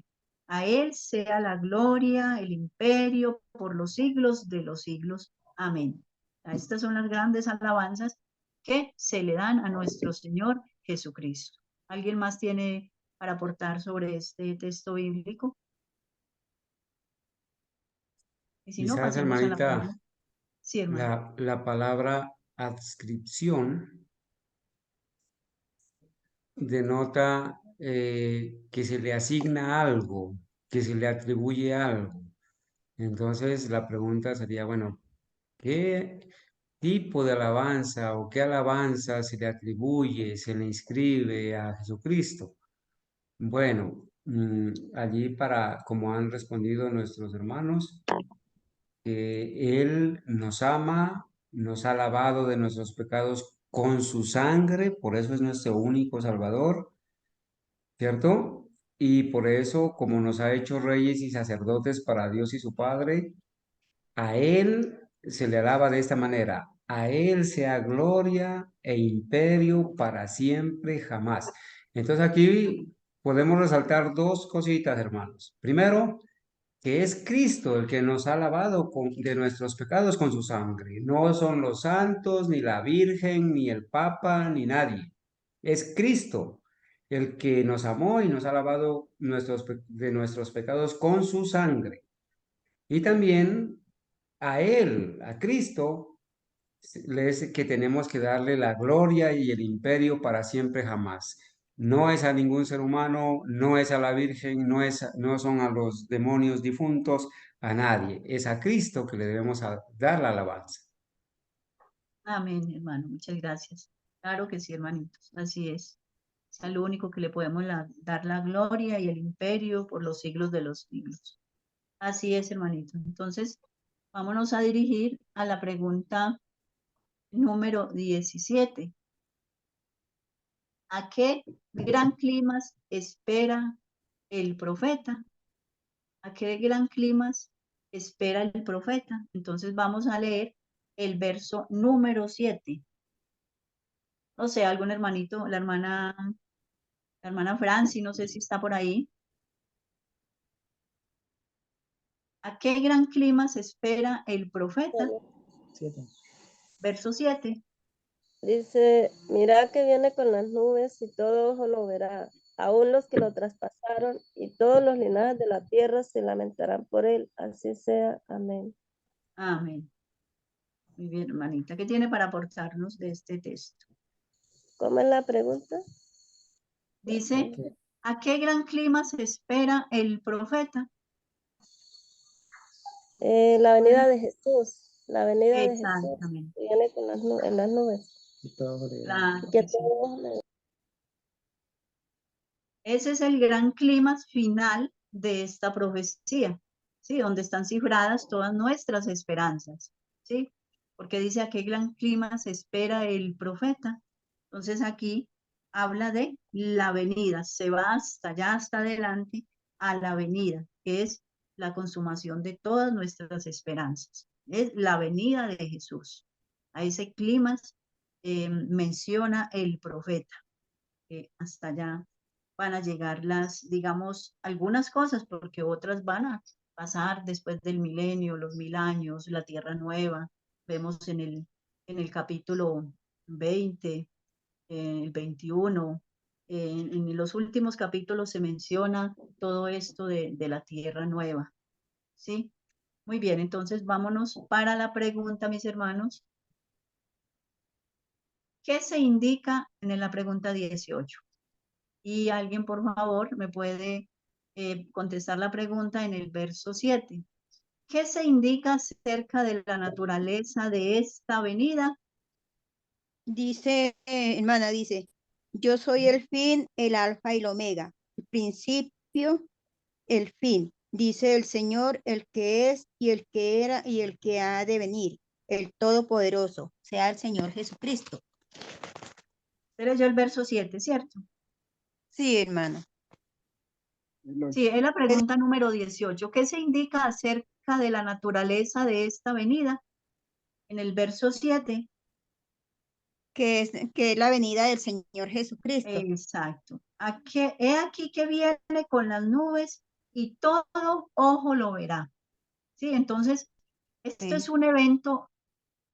A él sea la gloria, el imperio por los siglos de los siglos. Amén. Estas son las grandes alabanzas que se le dan a nuestro Señor Jesucristo. ¿Alguien más tiene para aportar sobre este texto bíblico? Y si no, Quizás, pasemos a la hermanita, pregunta. Sí, hermano. la palabra adscripción denota que se le asigna algo, que se le atribuye algo. Entonces la pregunta sería, bueno, ¿qué tipo de alabanza o qué alabanza se le atribuye, se le inscribe a Jesucristo? Bueno, allí como han respondido nuestros hermanos, Él nos ama, nos ha lavado de nuestros pecados con su sangre, por eso es nuestro único Salvador, ¿cierto? Y por eso, como nos ha hecho reyes y sacerdotes para Dios y su Padre, a Él se le alaba de esta manera: a Él sea gloria e imperio para siempre, jamás. Entonces aquí podemos resaltar dos cositas, hermanos. Primero, que es Cristo el que nos ha lavado de nuestros pecados con su sangre. No son los santos, ni la Virgen, ni el Papa, ni nadie. Es Cristo el que nos amó y nos ha lavado de nuestros pecados con su sangre. Y también a Él, a Cristo, es que tenemos que darle la gloria y el imperio para siempre jamás. No es a ningún ser humano, no es a la Virgen, no son a los demonios difuntos, a nadie. Es a Cristo que le debemos dar la alabanza. Amén, hermano. Muchas gracias. Claro que sí, hermanitos. Así es. Es al único que le podemos dar la gloria y el imperio por los siglos de los siglos. Así es, hermanito. Entonces, vámonos a dirigir a la pregunta número 17. ¿A qué gran clima espera el profeta? ¿A qué gran clima espera el profeta? Entonces vamos a leer el verso número 7. No sé, algún hermanito, la hermana Franci, no sé si está por ahí. ¿A qué gran clima se espera el profeta? 7. Verso 7. Dice, mira que viene con las nubes y todo ojo lo verá, aún los que lo traspasaron, y todos los linajes de la tierra se lamentarán por él. Así sea. Amén. Amén. Muy bien, hermanita. ¿Qué tiene para aportarnos de este texto? ¿Cómo es la pregunta? Dice, ¿a qué gran clima se espera el profeta? La venida de Jesús. La venida de Jesús. Exactamente. Que viene con en las nubes. Claro Que que sí. todos Ese es el gran clímax final de esta profecía, ¿sí? Donde están cifradas todas nuestras esperanzas, ¿sí? Porque dice a qué gran clímax espera el profeta. Entonces aquí habla de la venida, se va hasta allá, hasta adelante, a la venida, que es la consumación de todas nuestras esperanzas. Es la venida de Jesús. A ese clímax menciona el profeta, que hasta allá van a llegar digamos, algunas cosas, porque otras van a pasar después del milenio, los 1000 años, la tierra nueva. Vemos en el capítulo 20, el 21, en los últimos capítulos se menciona todo esto de la tierra nueva, ¿sí? Muy bien, entonces vámonos para la pregunta, mis hermanos. ¿Qué se indica en la pregunta 18? Y alguien, por favor, me puede contestar la pregunta en el verso 7. ¿Qué se indica acerca de la naturaleza de esta venida? Dice, hermana, dice, yo soy el fin, el alfa y el omega, el principio, el fin, dice el Señor, el que es y el que era y el que ha de venir, el Todopoderoso, sea el Señor Jesucristo. Pero yo el verso 7, ¿cierto? Sí, hermano. Sí, es la pregunta número 18. ¿Qué se indica acerca de la naturaleza de esta venida? En el verso 7. Que es la venida del Señor Jesucristo. Exacto. He aquí que viene con las nubes y todo ojo lo verá. Sí, entonces, esto es un evento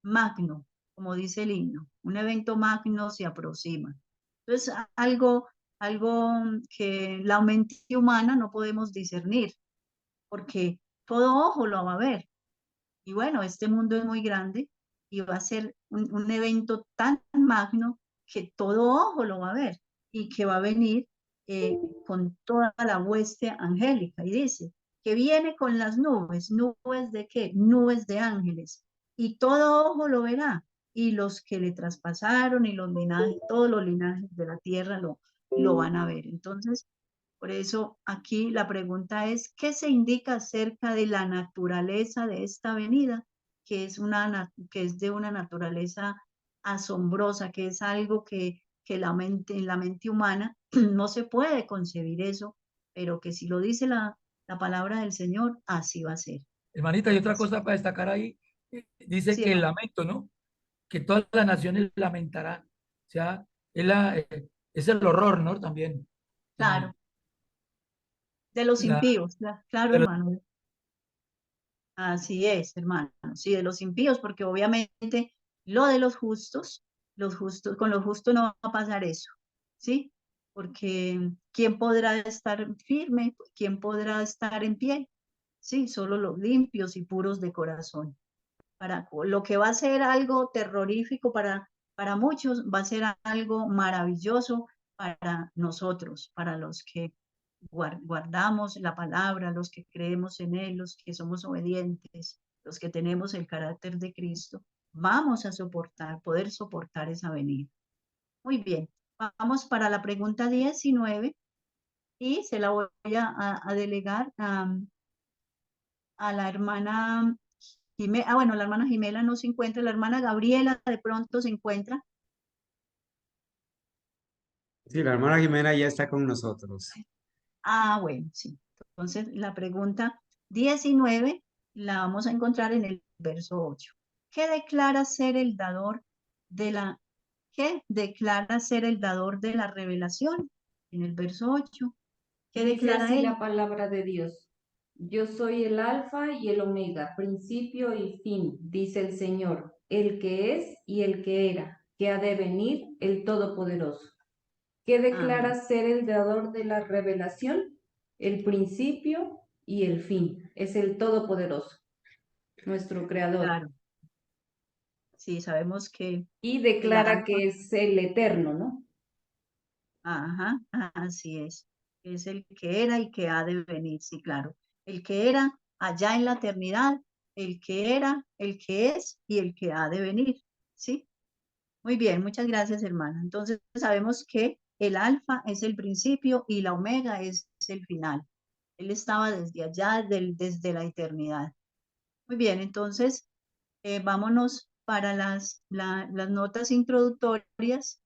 magno, como dice el himno. Un evento magno se aproxima. Entonces, algo que la mente humana no podemos discernir, porque todo ojo lo va a ver. Y bueno, este mundo es muy grande y va a ser un evento tan magno que todo ojo lo va a ver y que va a venir con toda la hueste angélica. Y dice que viene con las nubes. ¿Nubes de qué? Nubes de ángeles. Y todo ojo lo verá. Y los que le traspasaron y los linajes, todos los linajes de la tierra lo van a ver. Entonces, por eso aquí la pregunta es, ¿qué se indica acerca de la naturaleza de esta venida? Que es de una naturaleza asombrosa, que es algo que en la mente humana no se puede concebir eso, pero que si lo dice la palabra del Señor, así va a ser. Hermanita, y otra cosa para destacar ahí, dice Sí, que el hermano. lamento, ¿no? Que todas las naciones lamentarán. O sea, es el horror, ¿no? También. Claro. De los La- impíos, claro, de los- hermano. Así es, hermano. Sí, de los impíos, porque obviamente lo de los justos, con los justos no va a pasar eso, ¿sí? Porque ¿quién podrá estar firme? ¿Quién podrá estar en pie? Sí, solo los limpios y puros de corazón. Lo que va a ser algo terrorífico para muchos, va a ser algo maravilloso para nosotros, para los que guardamos la palabra, los que creemos en Él, los que somos obedientes, los que tenemos el carácter de Cristo, vamos a poder soportar esa venida. Muy bien, vamos para la pregunta 19 y se la voy a delegar a la hermana Jimena. Bueno, la hermana Jimena no se encuentra, la hermana Gabriela de pronto se encuentra. Sí, la hermana Jimena ya está con nosotros. Bueno, sí. Entonces, la pregunta 19 la vamos a encontrar en el verso 8. ¿Qué declara ser el dador de la, ¿qué declara ser el dador de la revelación? En el verso 8. ¿Qué Dice declara así él? la palabra de Dios. Yo soy el alfa y el omega, principio y fin, dice el Señor, el que es y el que era, que ha de venir, el Todopoderoso. ¿Qué declara ser el dador de la revelación? El principio y el fin. Es el Todopoderoso, nuestro Creador. Claro. Sí, sabemos que Y el declara alfa, que es el eterno, ¿no? ajá, así es. Es el que era y que ha de venir, sí, claro. El que era allá en la eternidad, el que era, el que es y el que ha de venir, ¿sí? Muy bien, muchas gracias, hermana. Entonces sabemos que el alfa es el principio y la omega es el final. Él estaba desde allá, desde la eternidad. Muy bien, entonces vámonos para las notas introductorias.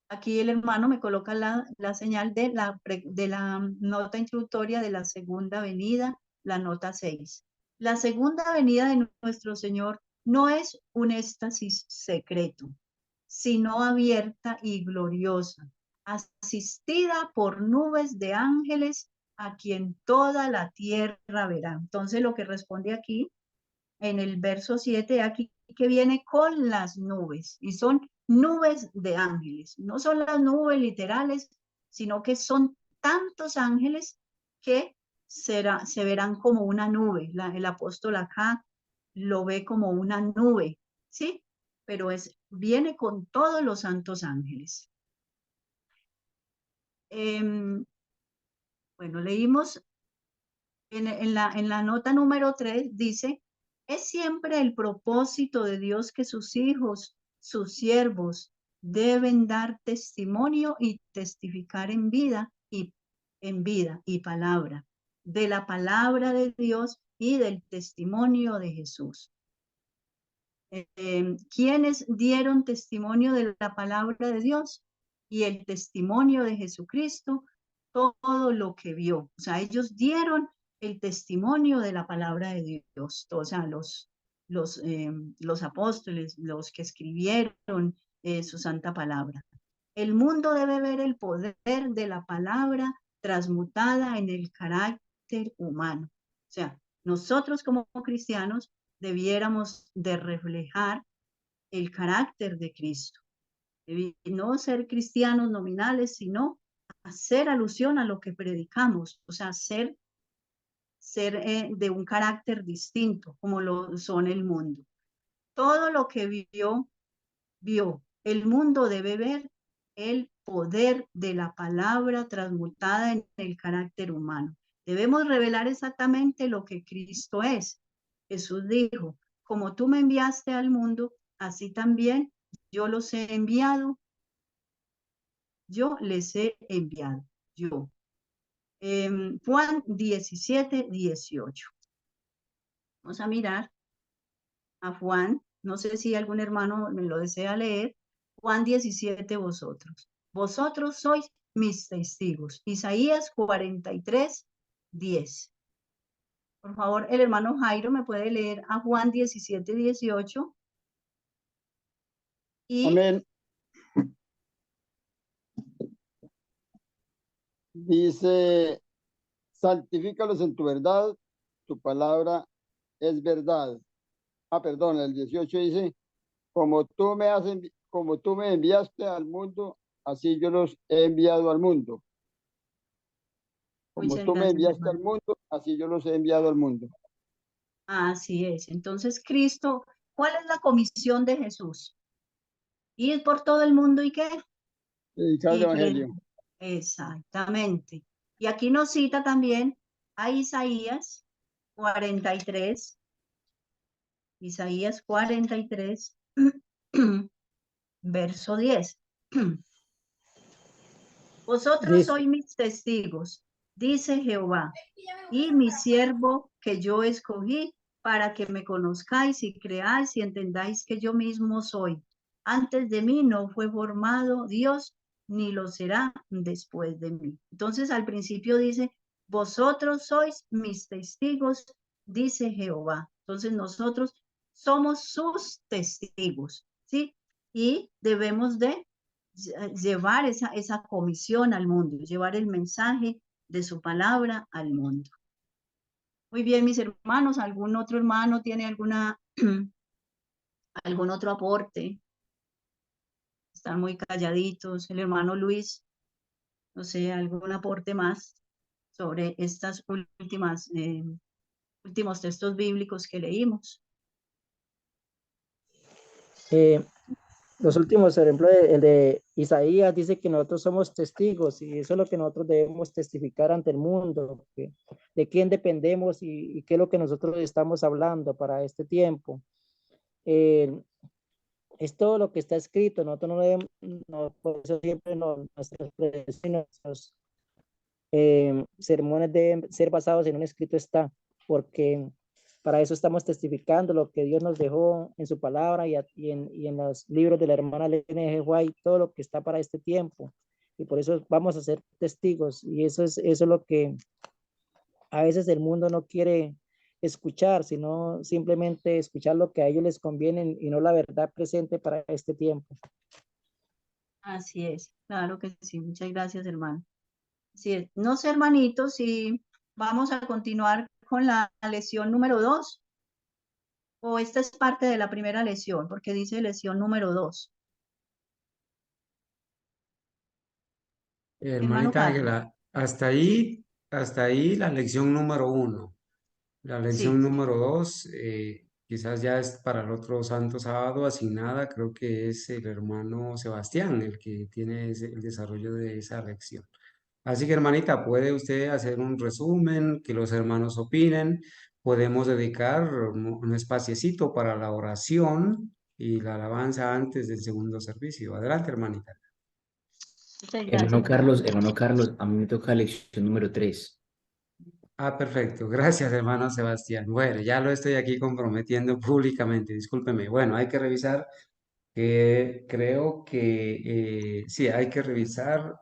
Aquí el hermano me coloca la señal de la nota introductoria de la segunda venida, la nota 6. La segunda venida de nuestro Señor no es un éxtasis secreto, sino abierta y gloriosa, asistida por nubes de ángeles a quien toda la tierra verá. Entonces lo que responde aquí en el verso 7, aquí que viene con las nubes, y son nubes de ángeles. No son las nubes literales, sino que son tantos ángeles que se verán como una nube. El apóstol acá lo ve como una nube, ¿sí? Pero viene con todos los santos ángeles. Bueno, leímos en la nota número 3, dice, es siempre el propósito de Dios que sus hijos, sus siervos, deben dar testimonio y testificar en vida y palabra, de la palabra de Dios y del testimonio de Jesús. ¿Quiénes dieron testimonio de la palabra de Dios y el testimonio de Jesucristo? Todo lo que vio. O sea, ellos dieron el testimonio de la palabra de Dios. O sea, los apóstoles, los que escribieron su santa palabra. El mundo debe ver el poder de la palabra transmutada en el carácter humano. O sea, nosotros como cristianos debiéramos de reflejar el carácter de Cristo. No ser cristianos nominales, sino hacer alusión a lo que predicamos, o sea, ser de un carácter distinto, como lo son el mundo. Todo lo que vio. El mundo debe ver el poder de la palabra transmutada en el carácter humano. Debemos revelar exactamente lo que Cristo es. Jesús dijo, como tú me enviaste al mundo, así también yo los he enviado. Yo les he enviado. Yo. Juan 17, 18. Vamos a mirar a Juan. No sé si algún hermano me lo desea leer. Juan 17, vosotros. Vosotros sois mis testigos. Isaías 43, 10. Por favor, el hermano Jairo me puede leer a Juan 17, 18. Y Amén. Dice, Santifícalos en tu verdad, tu palabra es verdad. Perdón, el 18 dice, como tú me enviaste al mundo, así yo los he enviado al mundo. Como Muchas tú me gracias, enviaste al hermano. mundo, así yo los he enviado al mundo. Así es. Entonces, Cristo, ¿cuál es la comisión de Jesús? Ir por todo el mundo y qué? Predicar el Y evangelio. exactamente. Y aquí nos cita también a Isaías 43. Isaías 43, verso 10. Vosotros Dice, sois mis testigos, dice Jehová, y mi siervo que yo escogí para que me conozcáis y creáis y entendáis que yo mismo soy. Antes de mí no fue formado Dios, ni lo será después de mí. Entonces al principio dice, vosotros sois mis testigos, dice Jehová. Entonces nosotros somos sus testigos, ¿sí? Y debemos de llevar esa comisión al mundo, llevar el mensaje de su palabra al mundo. Muy bien, mis hermanos, ¿algún otro hermano tiene algún otro aporte? Están muy calladitos. El hermano Luis, no sé, algún aporte más sobre estas últimos textos bíblicos que leímos. los últimos ejemplos, el de Isaías dice que nosotros somos testigos y eso es lo que nosotros debemos testificar ante el mundo, de quién dependemos y qué es lo que nosotros estamos hablando para este tiempo. Es todo lo que está escrito, nosotros no debemos, por eso siempre nuestros sermones deben ser basados en un escrito está, porque para eso estamos testificando lo que Dios nos dejó en su palabra y en los libros de la hermana Elena G. White, todo lo que está para este tiempo. Y por eso vamos a ser testigos. Y eso es lo que a veces el mundo no quiere escuchar, sino simplemente escuchar lo que a ellos les conviene y no la verdad presente para este tiempo. Así es, claro que sí. Muchas gracias, hermano. Así es. No sé, hermanitos, si vamos a continuar con la lección número 2 o esta es parte de la primera lección, porque dice lección número 2. Hermano Hermanita Carlos. Ángela, hasta ahí la lección número 1. La lección Sí. número 2, quizás ya es para el otro santo sábado asignada, creo que es el hermano Sebastián el que tiene el desarrollo de esa lección. Así que hermanita, puede usted hacer un resumen, que los hermanos opinen, podemos dedicar un espaciecito para la oración y la alabanza antes del segundo servicio. Adelante, hermanita. Muchas gracias, Hermano Carlos, a mí me toca lección número 3. Ah, perfecto. Gracias, hermano Sebastián. Bueno, ya lo estoy aquí comprometiendo públicamente, discúlpeme. Bueno, hay que revisar, creo que sí, hay que revisar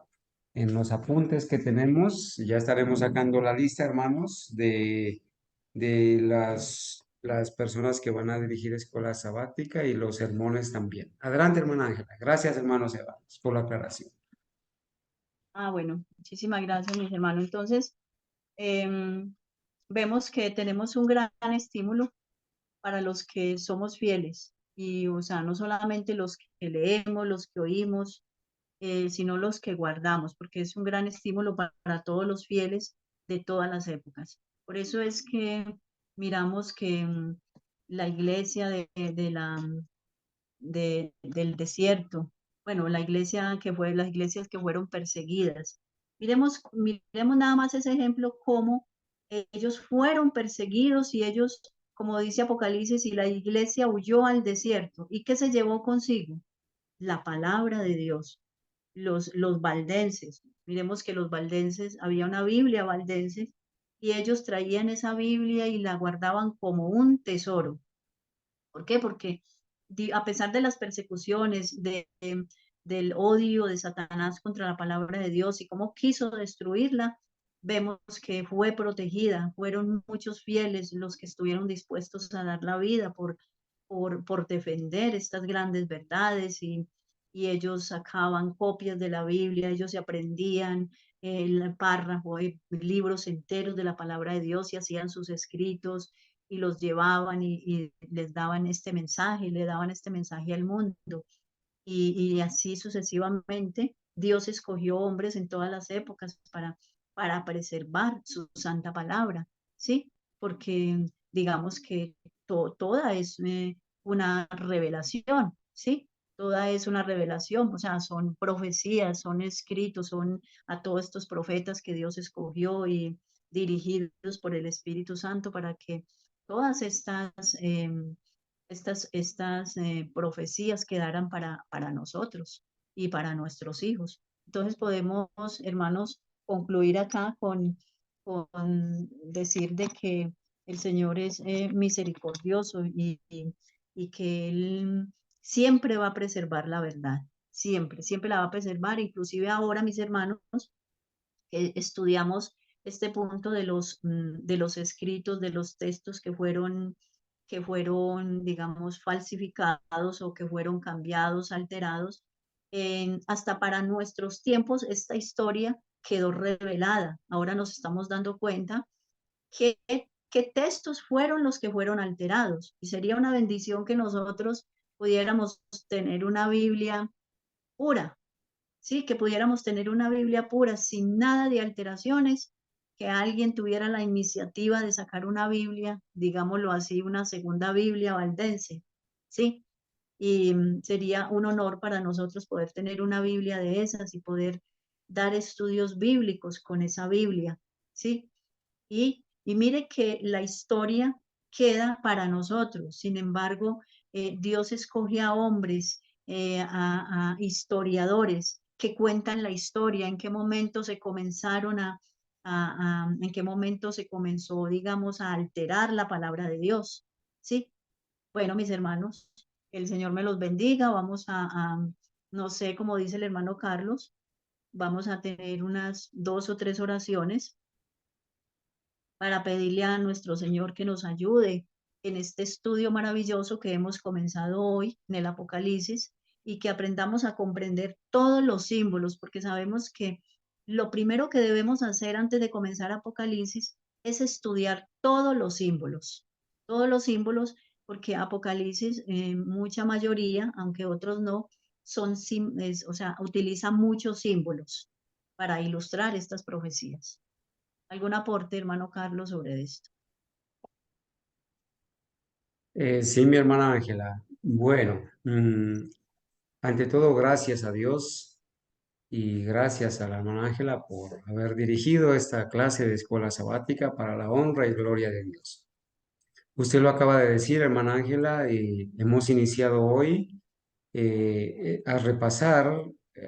en los apuntes que tenemos. Ya estaremos sacando la lista, hermanos, de las personas que van a dirigir escuela sabática y los sermones también. Adelante, hermana Ángela. Gracias, hermano Sebastián, por la aclaración. Bueno, muchísimas gracias, mis hermanos. Entonces, vemos que tenemos un gran estímulo para los que somos fieles. Y, o sea, no solamente los que leemos, los que oímos, sino los que guardamos, porque es un gran estímulo para todos los fieles de todas las épocas. Por eso es que miramos que la iglesia del desierto, bueno, las iglesias que fueron perseguidas. Miremos nada más ese ejemplo, cómo ellos fueron perseguidos y ellos, como dice Apocalipsis, y la iglesia huyó al desierto. ¿Y qué se llevó consigo? La palabra de Dios. Los valdenses, miremos que los valdenses, había una Biblia valdense y ellos traían esa Biblia y la guardaban como un tesoro. ¿Por qué? Porque a pesar de las persecuciones, del odio de Satanás contra la palabra de Dios y cómo quiso destruirla, vemos que fue protegida. Fueron muchos fieles los que estuvieron dispuestos a dar la vida por defender estas grandes verdades y ellos sacaban copias de la Biblia, ellos se aprendían el párrafo, libros enteros de la palabra de Dios y hacían sus escritos y los llevaban y les daban este mensaje, le daban este mensaje al mundo. Y así sucesivamente, Dios escogió hombres en todas las épocas para preservar su santa palabra, ¿sí? Porque digamos que toda es una revelación, ¿sí? Toda es una revelación, o sea, son profecías, son escritos, son a todos estos profetas que Dios escogió y dirigidos por el Espíritu Santo para que todas estas profecías quedaran para nosotros y para nuestros hijos. Entonces podemos, hermanos, concluir acá con decir de que el Señor es misericordioso y que Él siempre va a preservar la verdad, siempre, siempre la va a preservar. Inclusive ahora, mis hermanos, estudiamos este punto de los escritos, de los textos que fueron, digamos, falsificados o que fueron cambiados, alterados. Hasta para nuestros tiempos, esta historia quedó revelada. Ahora nos estamos dando cuenta que, qué textos fueron los que fueron alterados. Y sería una bendición que nosotros pudiéramos tener una Biblia pura, ¿sí? Que pudiéramos tener una Biblia pura, sin nada de alteraciones, que alguien tuviera la iniciativa de sacar una Biblia, digámoslo así, una segunda Biblia valdense, ¿sí? Y sería un honor para nosotros poder tener una Biblia de esas y poder dar estudios bíblicos con esa Biblia, ¿sí? Y mire que la historia queda para nosotros. Sin embargo, Dios escoge a hombres, a historiadores que cuentan la historia, en qué momento se comenzaron en qué momento se comenzó, digamos, a alterar la palabra de Dios. ¿Sí? Bueno, mis hermanos, el Señor me los bendiga. Vamos no sé, como dice el hermano Carlos, vamos a tener unas 2 o 3 oraciones para pedirle a nuestro Señor que nos ayude en este estudio maravilloso que hemos comenzado hoy en el Apocalipsis y que aprendamos a comprender todos los símbolos, porque sabemos que lo primero que debemos hacer antes de comenzar Apocalipsis es estudiar todos los símbolos, porque Apocalipsis, mucha mayoría, aunque otros no, o sea, utilizan muchos símbolos para ilustrar estas profecías. ¿Algún aporte, hermano Carlos, sobre esto? Sí, mi hermana Ángela. Bueno, ante todo, gracias a Dios y gracias a la hermana Ángela por haber dirigido esta clase de escuela sabática para la honra y gloria de Dios. Usted lo acaba de decir, hermana Ángela, y hemos iniciado hoy a repasar,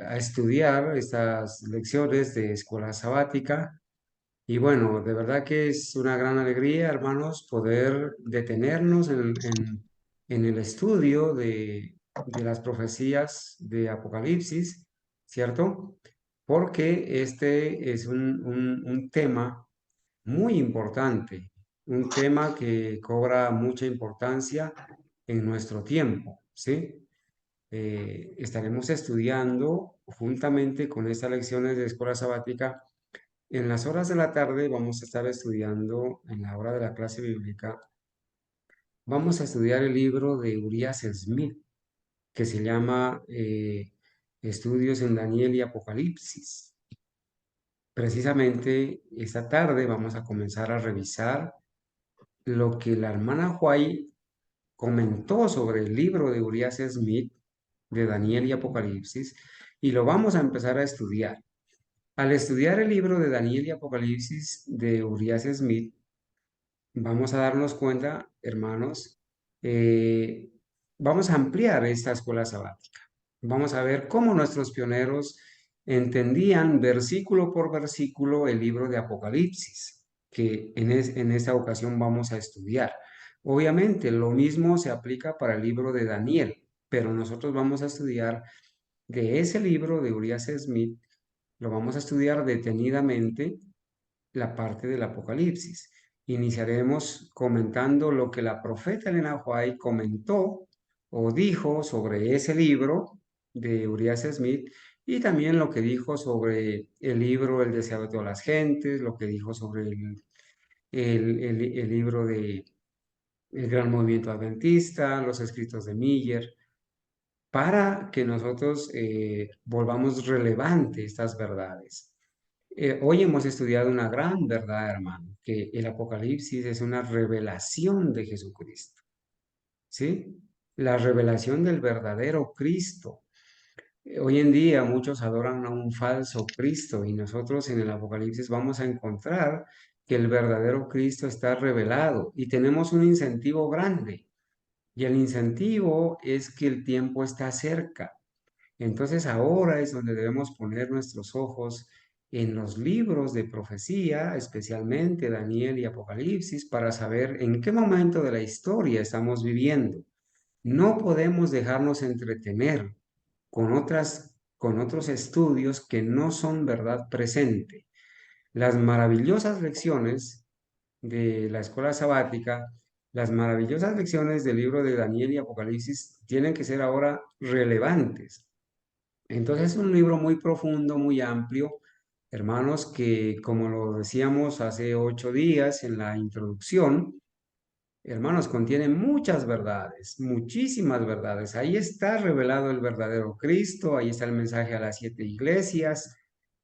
a estudiar estas lecciones de escuela sabática. Y bueno, de verdad que es una gran alegría, hermanos, poder detenernos en el estudio de las profecías de Apocalipsis, ¿cierto? Porque este es un tema muy importante, un tema que cobra mucha importancia en nuestro tiempo, ¿sí? Estaremos estudiando juntamente con estas lecciones de escuela sabática. En las horas de la tarde vamos a estar estudiando, en la hora de la clase bíblica, vamos a estudiar el libro de Urias Smith, que se llama Estudios en Daniel y Apocalipsis. Precisamente esta tarde vamos a comenzar a revisar lo que la hermana White comentó sobre el libro de Urias Smith, de Daniel y Apocalipsis, y lo vamos a empezar a estudiar. Al estudiar el libro de Daniel y Apocalipsis de Urias Smith, vamos a darnos cuenta, hermanos, vamos a ampliar esta escuela sabática. Vamos a ver cómo nuestros pioneros entendían versículo por versículo el libro de Apocalipsis, que en esta ocasión vamos a estudiar. Obviamente, lo mismo se aplica para el libro de Daniel, pero nosotros vamos a estudiar de ese libro de Urias Smith, lo vamos a estudiar detenidamente la parte del Apocalipsis. Iniciaremos comentando lo que la profeta Elena White comentó o dijo sobre ese libro de Urias Smith y también lo que dijo sobre el libro El deseo de todas las gentes, lo que dijo sobre el libro de El Gran Movimiento Adventista, los escritos de Miller, para que nosotros volvamos relevantes estas verdades. Hoy hemos estudiado una gran verdad, hermano, que el Apocalipsis es una revelación de Jesucristo, ¿sí? La revelación del verdadero Cristo. Hoy en día muchos adoran a un falso Cristo y nosotros en el Apocalipsis vamos a encontrar que el verdadero Cristo está revelado y tenemos un incentivo grande. Y el incentivo es que el tiempo está cerca. Entonces ahora es donde debemos poner nuestros ojos en los libros de profecía, especialmente Daniel y Apocalipsis, para saber en qué momento de la historia estamos viviendo. No podemos dejarnos entretener con otros estudios que no son verdad presente. Las maravillosas lecciones de la escuela sabática, las maravillosas lecciones del libro de Daniel y Apocalipsis tienen que ser ahora relevantes. Entonces es un libro muy profundo, muy amplio, hermanos, que como lo decíamos hace 8 días en la introducción, hermanos, contiene muchas verdades, muchísimas verdades. Ahí está revelado el verdadero Cristo, ahí está el mensaje a las 7 iglesias,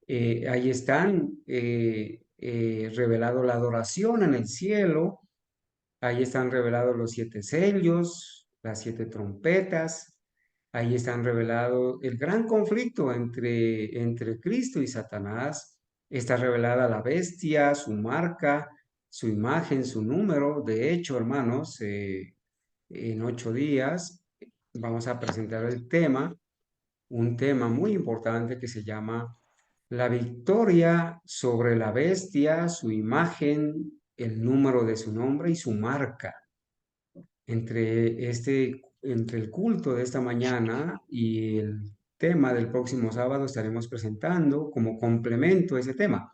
ahí están revelado la adoración en el cielo, ahí están revelados los 7 sellos, las 7 trompetas, ahí están revelados el gran conflicto entre Cristo y Satanás. Está revelada la bestia, su marca, su imagen, su número. De hecho, hermanos, en 8 días vamos a presentar un tema muy importante que se llama la victoria sobre la bestia, su imagen, el número de su nombre y su marca. Entre el culto de esta mañana y el tema del próximo sábado estaremos presentando como complemento a ese tema.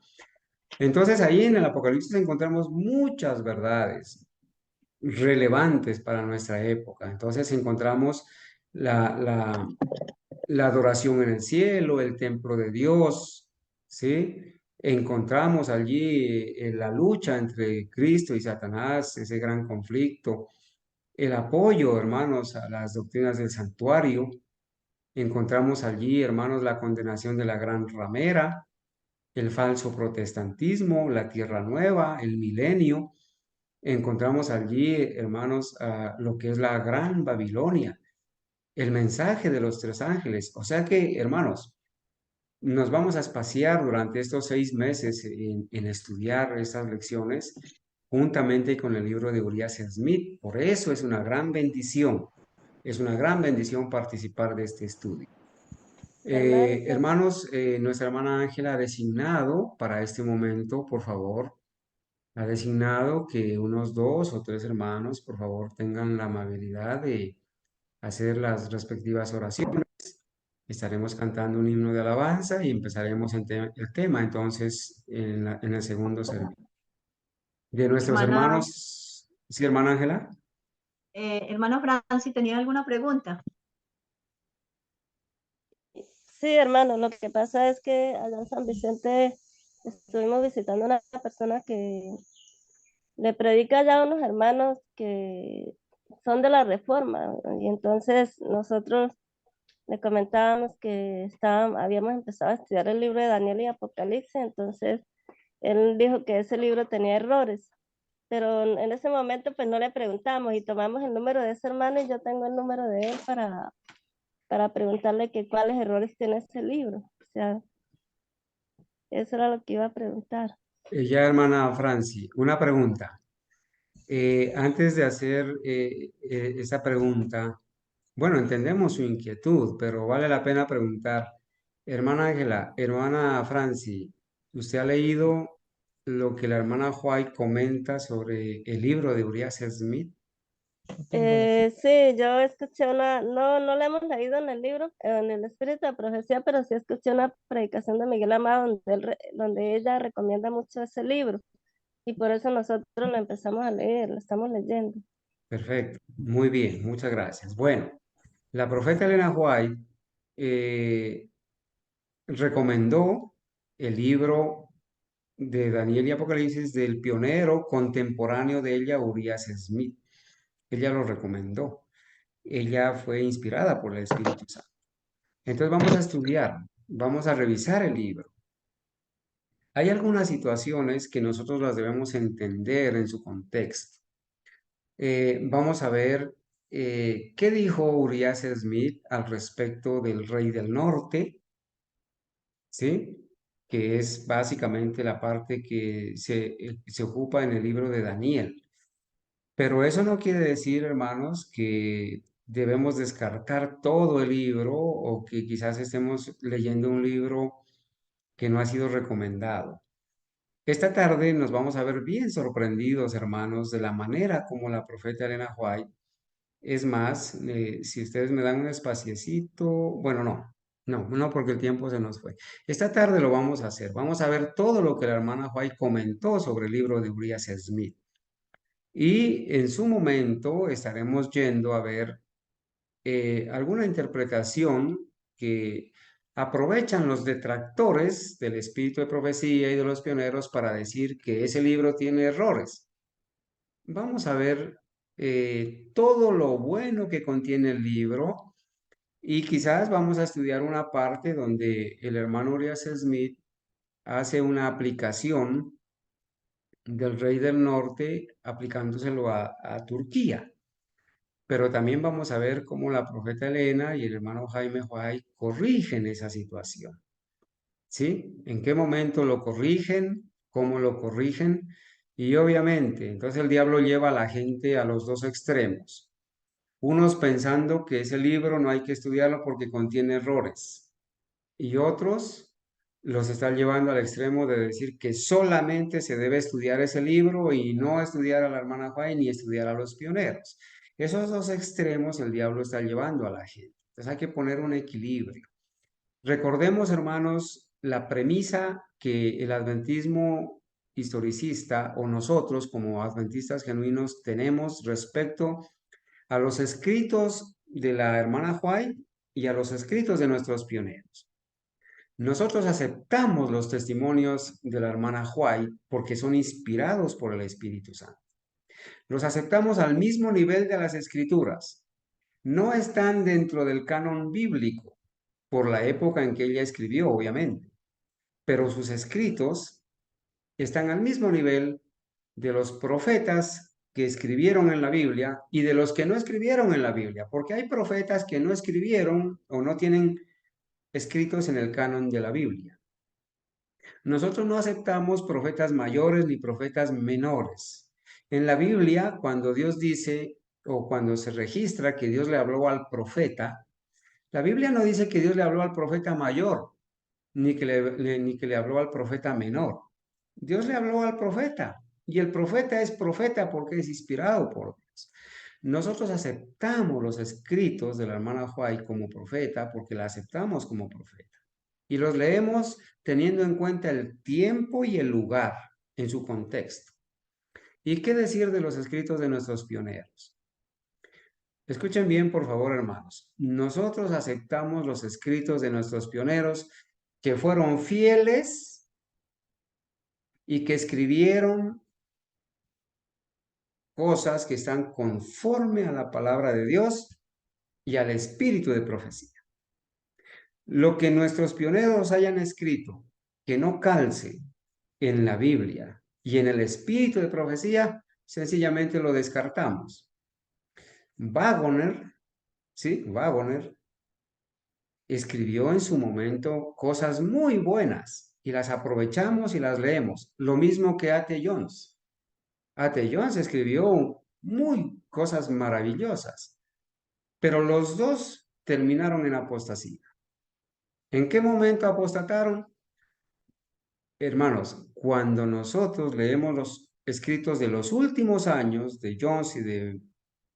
Entonces ahí en el Apocalipsis encontramos muchas verdades relevantes para nuestra época. Entonces encontramos la adoración en el cielo, el templo de Dios, ¿sí? Encontramos allí la lucha entre Cristo y Satanás, ese gran conflicto, el apoyo, hermanos, a las doctrinas del santuario. Encontramos allí, hermanos, la condenación de la gran ramera, el falso protestantismo, la tierra nueva, el milenio. Encontramos allí, hermanos, lo que es la gran Babilonia, el mensaje de los 3 ángeles. O sea que, hermanos, nos vamos a espaciar durante estos 6 meses en estudiar estas lecciones juntamente con el libro de Urias Smith. Por eso es una gran bendición participar de este estudio. Hermanos, nuestra hermana Ángela ha designado para este momento, por favor, ha designado que unos 2 o 3 hermanos, por favor, tengan la amabilidad de hacer las respectivas oraciones. Estaremos cantando un himno de alabanza y empezaremos el tema entonces en el segundo servicio. De nuestros hermanos, ¿sí, hermana Ángela? Hermano Francis, ¿tenía alguna pregunta? Sí, hermano, lo que pasa es que allá en San Vicente estuvimos visitando a una persona que le predica ya a unos hermanos que son de la Reforma, y entonces nosotros le comentábamos que habíamos empezado a estudiar el libro de Daniel y Apocalipsis, entonces él dijo que ese libro tenía errores, pero en ese momento pues no le preguntamos y tomamos el número de ese hermano y yo tengo el número de él para preguntarle que cuáles errores tiene ese libro. O sea, eso era lo que iba a preguntar. Ya, hermana Franci, una pregunta. Antes de hacer esa pregunta, bueno, entendemos su inquietud, pero vale la pena preguntar. Hermana Ángela, hermana Franci, ¿usted ha leído lo que la hermana White comenta sobre el libro de Urias Smith? Sí, yo escuché no la hemos leído en el libro, en el Espíritu de Profecía, pero sí escuché una predicación de Miguel Amado donde ella recomienda mucho ese libro y por eso nosotros lo empezamos a leer, lo estamos leyendo. Perfecto, muy bien, muchas gracias. Bueno, la profeta Elena White recomendó el libro de Daniel y Apocalipsis del pionero contemporáneo de ella, Urias Smith. Ella lo recomendó. Ella fue inspirada por el Espíritu Santo. Entonces vamos a estudiar, vamos a revisar el libro. Hay algunas situaciones que nosotros las debemos entender en su contexto. Vamos a ver qué dijo Urias Smith al respecto del rey del norte, ¿sí? Que es básicamente la parte que se ocupa en el libro de Daniel. Pero eso no quiere decir, hermanos, que debemos descartar todo el libro o que quizás estemos leyendo un libro que no ha sido recomendado. Esta tarde nos vamos a ver bien sorprendidos, hermanos, de la manera como la profeta Elena White. Es más, si ustedes me dan un espaciecito, bueno, no, porque el tiempo se nos fue. Esta tarde lo vamos a hacer. Vamos a ver todo lo que la hermana White comentó sobre el libro de Urias Smith. Y en su momento estaremos yendo a ver alguna interpretación que aprovechan los detractores del espíritu de profecía y de los pioneros para decir que ese libro tiene errores. Vamos a ver todo lo bueno que contiene el libro y quizás vamos a estudiar una parte donde el hermano Urias Smith hace una aplicación del rey del norte aplicándoselo a Turquía. Pero también vamos a ver cómo la profeta Elena y el hermano Jaime White corrigen esa situación. ¿Sí? ¿En qué momento lo corrigen? ¿Cómo lo corrigen? Y obviamente, entonces el diablo lleva a la gente a los dos extremos. Unos pensando que ese libro no hay que estudiarlo porque contiene errores. Y otros los están llevando al extremo de decir que solamente se debe estudiar ese libro y no estudiar a la hermana White ni estudiar a los pioneros. Esos dos extremos el diablo está llevando a la gente. Entonces hay que poner un equilibrio. Recordemos, hermanos, la premisa que el adventismo historicista o nosotros como adventistas genuinos tenemos respecto a los escritos de la hermana White y a los escritos de nuestros pioneros. Nosotros aceptamos los testimonios de la hermana White porque son inspirados por el Espíritu Santo. Los aceptamos al mismo nivel de las Escrituras. No están dentro del canon bíblico por la época en que ella escribió, obviamente, pero sus escritos están al mismo nivel de los profetas que escribieron en la Biblia y de los que no escribieron en la Biblia, porque hay profetas que no escribieron o no tienen escritos en el canon de la Biblia. Nosotros no aceptamos profetas mayores ni profetas menores. En la Biblia, cuando Dios dice o cuando se registra que Dios le habló al profeta, la Biblia no dice que Dios le habló al profeta mayor, ni que le habló al profeta menor. Dios le habló al profeta, y el profeta es profeta porque es inspirado por Dios. Nosotros aceptamos los escritos de la hermana White como profeta porque la aceptamos como profeta. Y los leemos teniendo en cuenta el tiempo y el lugar en su contexto. ¿Y qué decir de los escritos de nuestros pioneros? Escuchen bien, por favor, hermanos. Nosotros aceptamos los escritos de nuestros pioneros que fueron fieles y que escribieron cosas que están conforme a la palabra de Dios y al espíritu de profecía. Lo que nuestros pioneros hayan escrito que no calce en la Biblia y en el espíritu de profecía, sencillamente lo descartamos. Waggoner, ¿sí? Waggoner escribió en su momento cosas muy buenas y las aprovechamos y las leemos. Lo mismo que A.T. Jones. A.T. Jones escribió cosas maravillosas, pero los dos terminaron en apostasía. ¿En qué momento apostataron? Hermanos, cuando nosotros leemos los escritos de los últimos años de Jones y de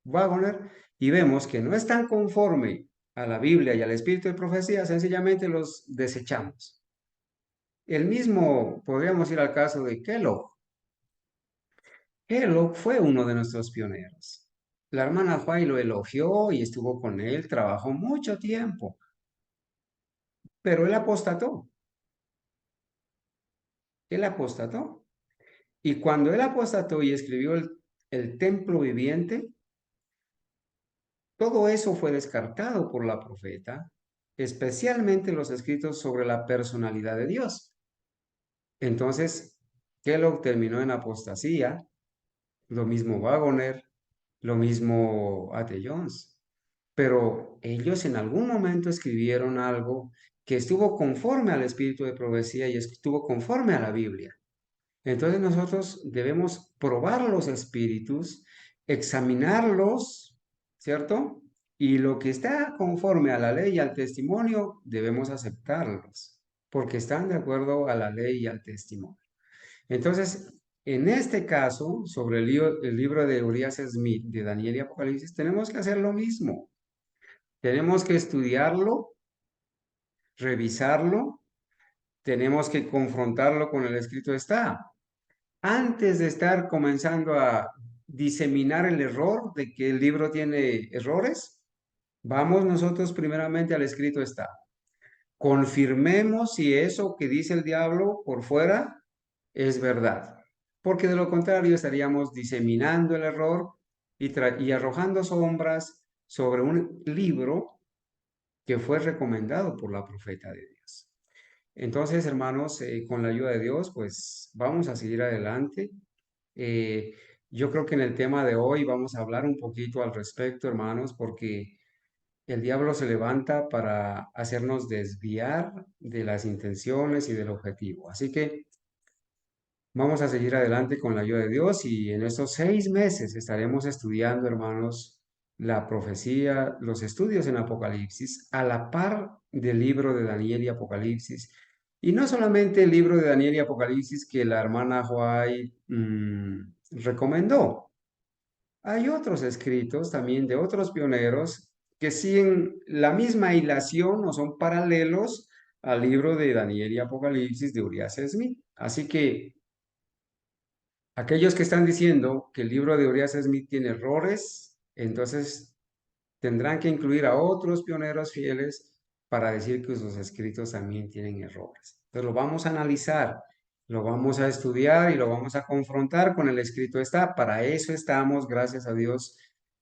Waggoner y vemos que no están conforme a la Biblia y al espíritu de profecía, sencillamente los desechamos. El mismo, podríamos ir al caso de Kellogg. Kellogg fue uno de nuestros pioneros. La hermana White lo elogió y estuvo con él, trabajó mucho tiempo. pero él apostató. Él apostató. Y cuando él apostató y escribió el templo viviente, todo eso fue descartado por la profeta, especialmente los escritos sobre la personalidad de Dios. Entonces, Kellogg terminó en apostasía, lo mismo Wagoner, lo mismo A.T. Jones. Pero ellos en algún momento escribieron algo que estuvo conforme al espíritu de profecía y estuvo conforme a la Biblia. Entonces nosotros debemos probar los espíritus, examinarlos, ¿cierto? Y lo que está conforme a la ley y al testimonio, debemos aceptarlos, porque están de acuerdo a la ley y al testimonio. Entonces, en este caso, sobre el libro de Urias Smith, de Daniel y Apocalipsis, tenemos que hacer lo mismo. Tenemos que estudiarlo, revisarlo, tenemos que confrontarlo con el escrito está. Antes de estar comenzando a diseminar el error de que el libro tiene errores, vamos nosotros primeramente al escrito está. Confirmemos si eso que dice el diablo por fuera es verdad, porque de lo contrario estaríamos diseminando el error y arrojando sombras sobre un libro que fue recomendado por la profeta de Dios. Entonces, hermanos, con la ayuda de Dios, pues vamos a seguir adelante. Yo creo que en el tema de hoy vamos a hablar un poquito al respecto, hermanos, porque el diablo se levanta para hacernos desviar de las intenciones y del objetivo. Así que vamos a seguir adelante con la ayuda de Dios y en estos 6 meses estaremos estudiando, hermanos, la profecía, los estudios en Apocalipsis, a la par del libro de Daniel y Apocalipsis. Y no solamente el libro de Daniel y Apocalipsis que la hermana Huay recomendó. Hay otros escritos también de otros pioneros que siguen la misma hilación o son paralelos al libro de Daniel y Apocalipsis de Urias Smith. Así que aquellos que están diciendo que el libro de Urias Smith tiene errores, entonces tendrán que incluir a otros pioneros fieles para decir que sus escritos también tienen errores. Entonces lo vamos a analizar, lo vamos a estudiar y lo vamos a confrontar con el escrito está. Para eso estamos, gracias a Dios,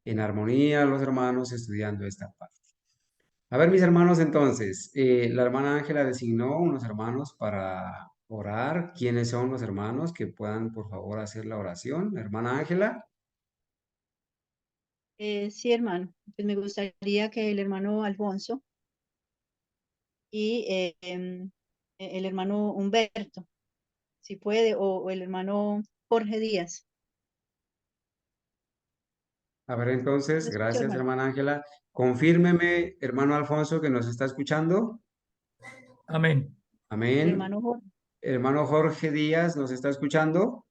en armonía los hermanos estudiando esta parte. A ver, mis hermanos, entonces, la hermana Ángela designó unos hermanos para orar. ¿Quiénes son los hermanos que puedan, por favor, hacer la oración? Hermana Ángela. Sí, hermano. Pues me gustaría que el hermano Alfonso y el hermano Humberto, si puede, o el hermano Jorge Díaz. A ver, entonces, ¿Me escucha, gracias, hermano? hermana Ángela. Confírmeme, hermano Alfonso, que nos está escuchando. Amén. El Amén. hermano Jorge. Hermano Jorge Díaz, ¿nos está escuchando?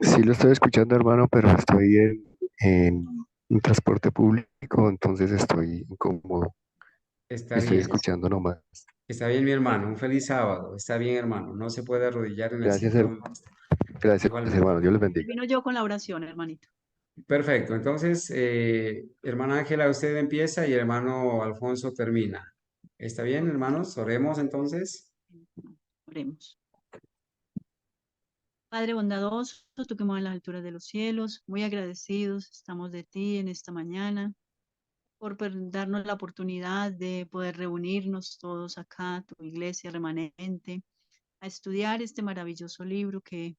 Sí lo estoy escuchando, hermano, pero estoy en un transporte público, entonces estoy incómodo. Está Estoy bien, escuchando nomás. está bien, mi hermano. Un feliz sábado. Está bien, hermano. No se puede arrodillar en el Gracias, sitio donde está. gracias, Igualmente. hermano. Dios les bendiga. Termino yo con la oración, hermanito. Perfecto. Entonces, hermana Ángela, usted empieza y el hermano Alfonso termina. ¿Está bien, hermanos? Oremos entonces. Oremos. Padre bondadoso, tú que mueves en las alturas de los cielos, muy agradecidos estamos de ti en esta mañana por darnos la oportunidad de poder reunirnos todos acá, tu iglesia remanente, a estudiar este maravilloso libro que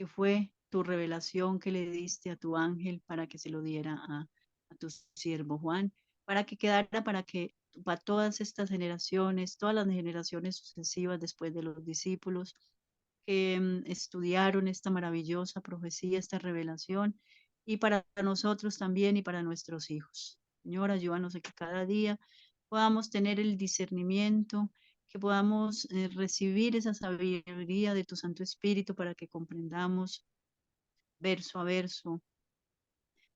fue tu revelación que le diste a tu ángel para que se lo diera a tu siervo Juan, para que quedara, para todas estas generaciones, todas las generaciones sucesivas después de los discípulos que estudiaron esta maravillosa profecía, esta revelación, y para nosotros también y para nuestros hijos. Señor, ayúdanos a que cada día podamos tener el discernimiento, que podamos recibir esa sabiduría de tu Santo Espíritu para que comprendamos verso a verso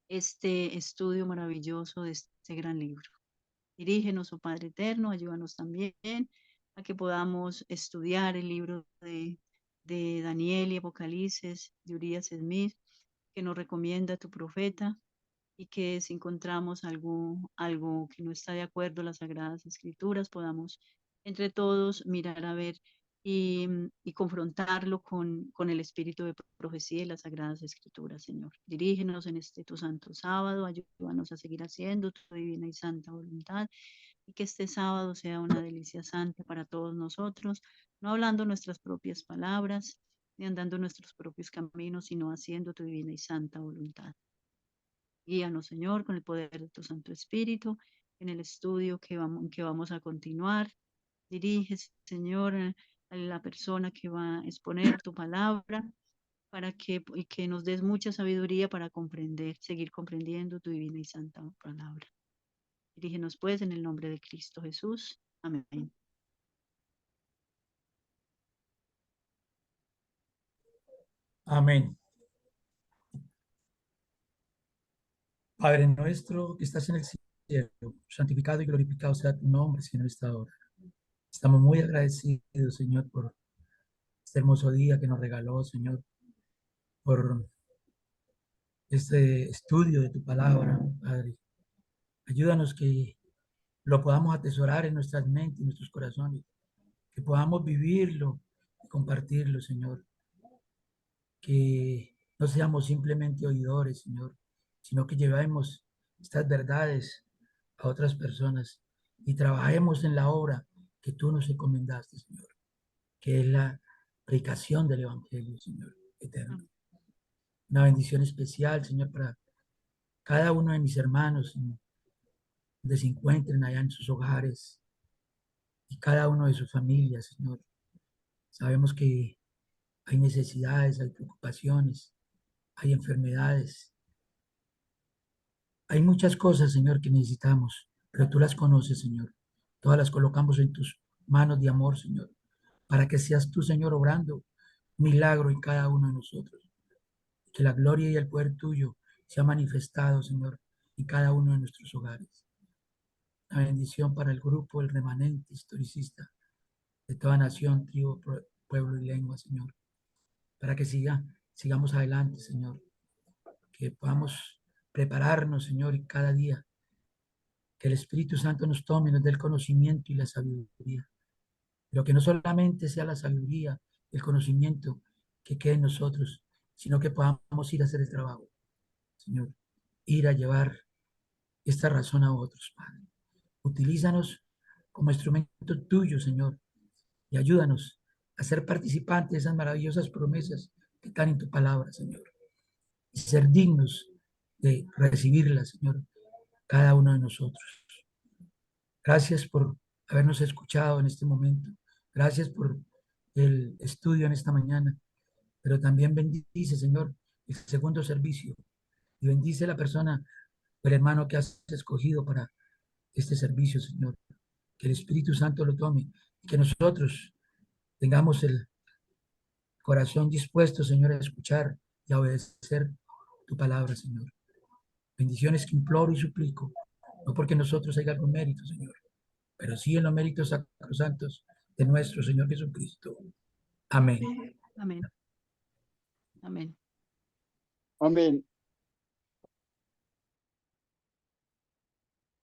este estudio maravilloso de este gran libro. Dirígenos, oh Padre eterno, ayúdanos también a que podamos estudiar el libro de Daniel y Apocalipsis, de Urias Smith, que nos recomienda tu profeta, y que si encontramos algo que no está de acuerdo a las Sagradas Escrituras, podamos entre todos mirar a ver y confrontarlo con el espíritu de profecía y las Sagradas Escrituras, Señor. Dirígenos en este tu santo sábado, ayúdanos a seguir haciendo tu divina y santa voluntad, y que este sábado sea una delicia santa para todos nosotros, no hablando nuestras propias palabras, ni andando nuestros propios caminos, sino haciendo tu divina y santa voluntad. Guíanos, Señor, con el poder de tu Santo Espíritu, en el estudio que vamos a continuar. Dirige, Señor, a la persona que va a exponer tu palabra, y que nos des mucha sabiduría para comprender, seguir comprendiendo tu divina y santa palabra. Dirígenos, pues, en el nombre de Cristo Jesús. Amén. Amén. Padre nuestro que estás en el cielo, santificado y glorificado sea tu nombre, Señor, en esta hora. Estamos muy agradecidos, Señor, por este hermoso día que nos regaló, Señor, por este estudio de tu palabra, Padre. Ayúdanos que lo podamos atesorar en nuestras mentes y nuestros corazones, que podamos vivirlo y compartirlo, Señor. Que no seamos simplemente oidores, Señor, sino que llevemos estas verdades a otras personas y trabajemos en la obra que tú nos encomendaste, Señor, que es la predicación del Evangelio, Señor, eterno. Una bendición especial, Señor, para cada uno de mis hermanos, donde se encuentren allá en sus hogares y cada uno de sus familias, Señor. Sabemos que hay necesidades, hay preocupaciones, hay enfermedades, hay muchas cosas, Señor, que necesitamos, pero tú las conoces, Señor. Todas las colocamos en tus manos de amor, Señor, para que seas tú, Señor, obrando milagro en cada uno de nosotros. Que la gloria y el poder tuyo sea manifestado, Señor, en cada uno de nuestros hogares. Una bendición para el grupo, el remanente historicista de toda nación, tribu, pueblo y lengua, Señor, para que sigamos adelante, Señor, que podamos prepararnos, Señor, y cada día que el Espíritu Santo nos tome, nos dé el conocimiento y la sabiduría, pero que no solamente sea la sabiduría, el conocimiento que quede en nosotros, sino que podamos ir a hacer el trabajo, Señor, ir a llevar esta razón a otros, Padre. Utilízanos como instrumento tuyo, Señor, y ayúdanos a ser participantes de esas maravillosas promesas que están en tu palabra, Señor, y ser dignos de recibirlas, Señor, cada uno de nosotros. Gracias por habernos escuchado en este momento. Gracias por el estudio en esta mañana, pero también bendice, Señor, el segundo servicio y bendice a la persona, el hermano que has escogido para este servicio, Señor. Que el Espíritu Santo lo tome y que nosotros tengamos el corazón dispuesto, Señor, a escuchar y a obedecer tu palabra, Señor. Bendiciones que imploro y suplico, no porque nosotros haya algún mérito, Señor, pero sí en los méritos sacrosantos de nuestro Señor Jesucristo. Amén. Amén. Amén. Amén.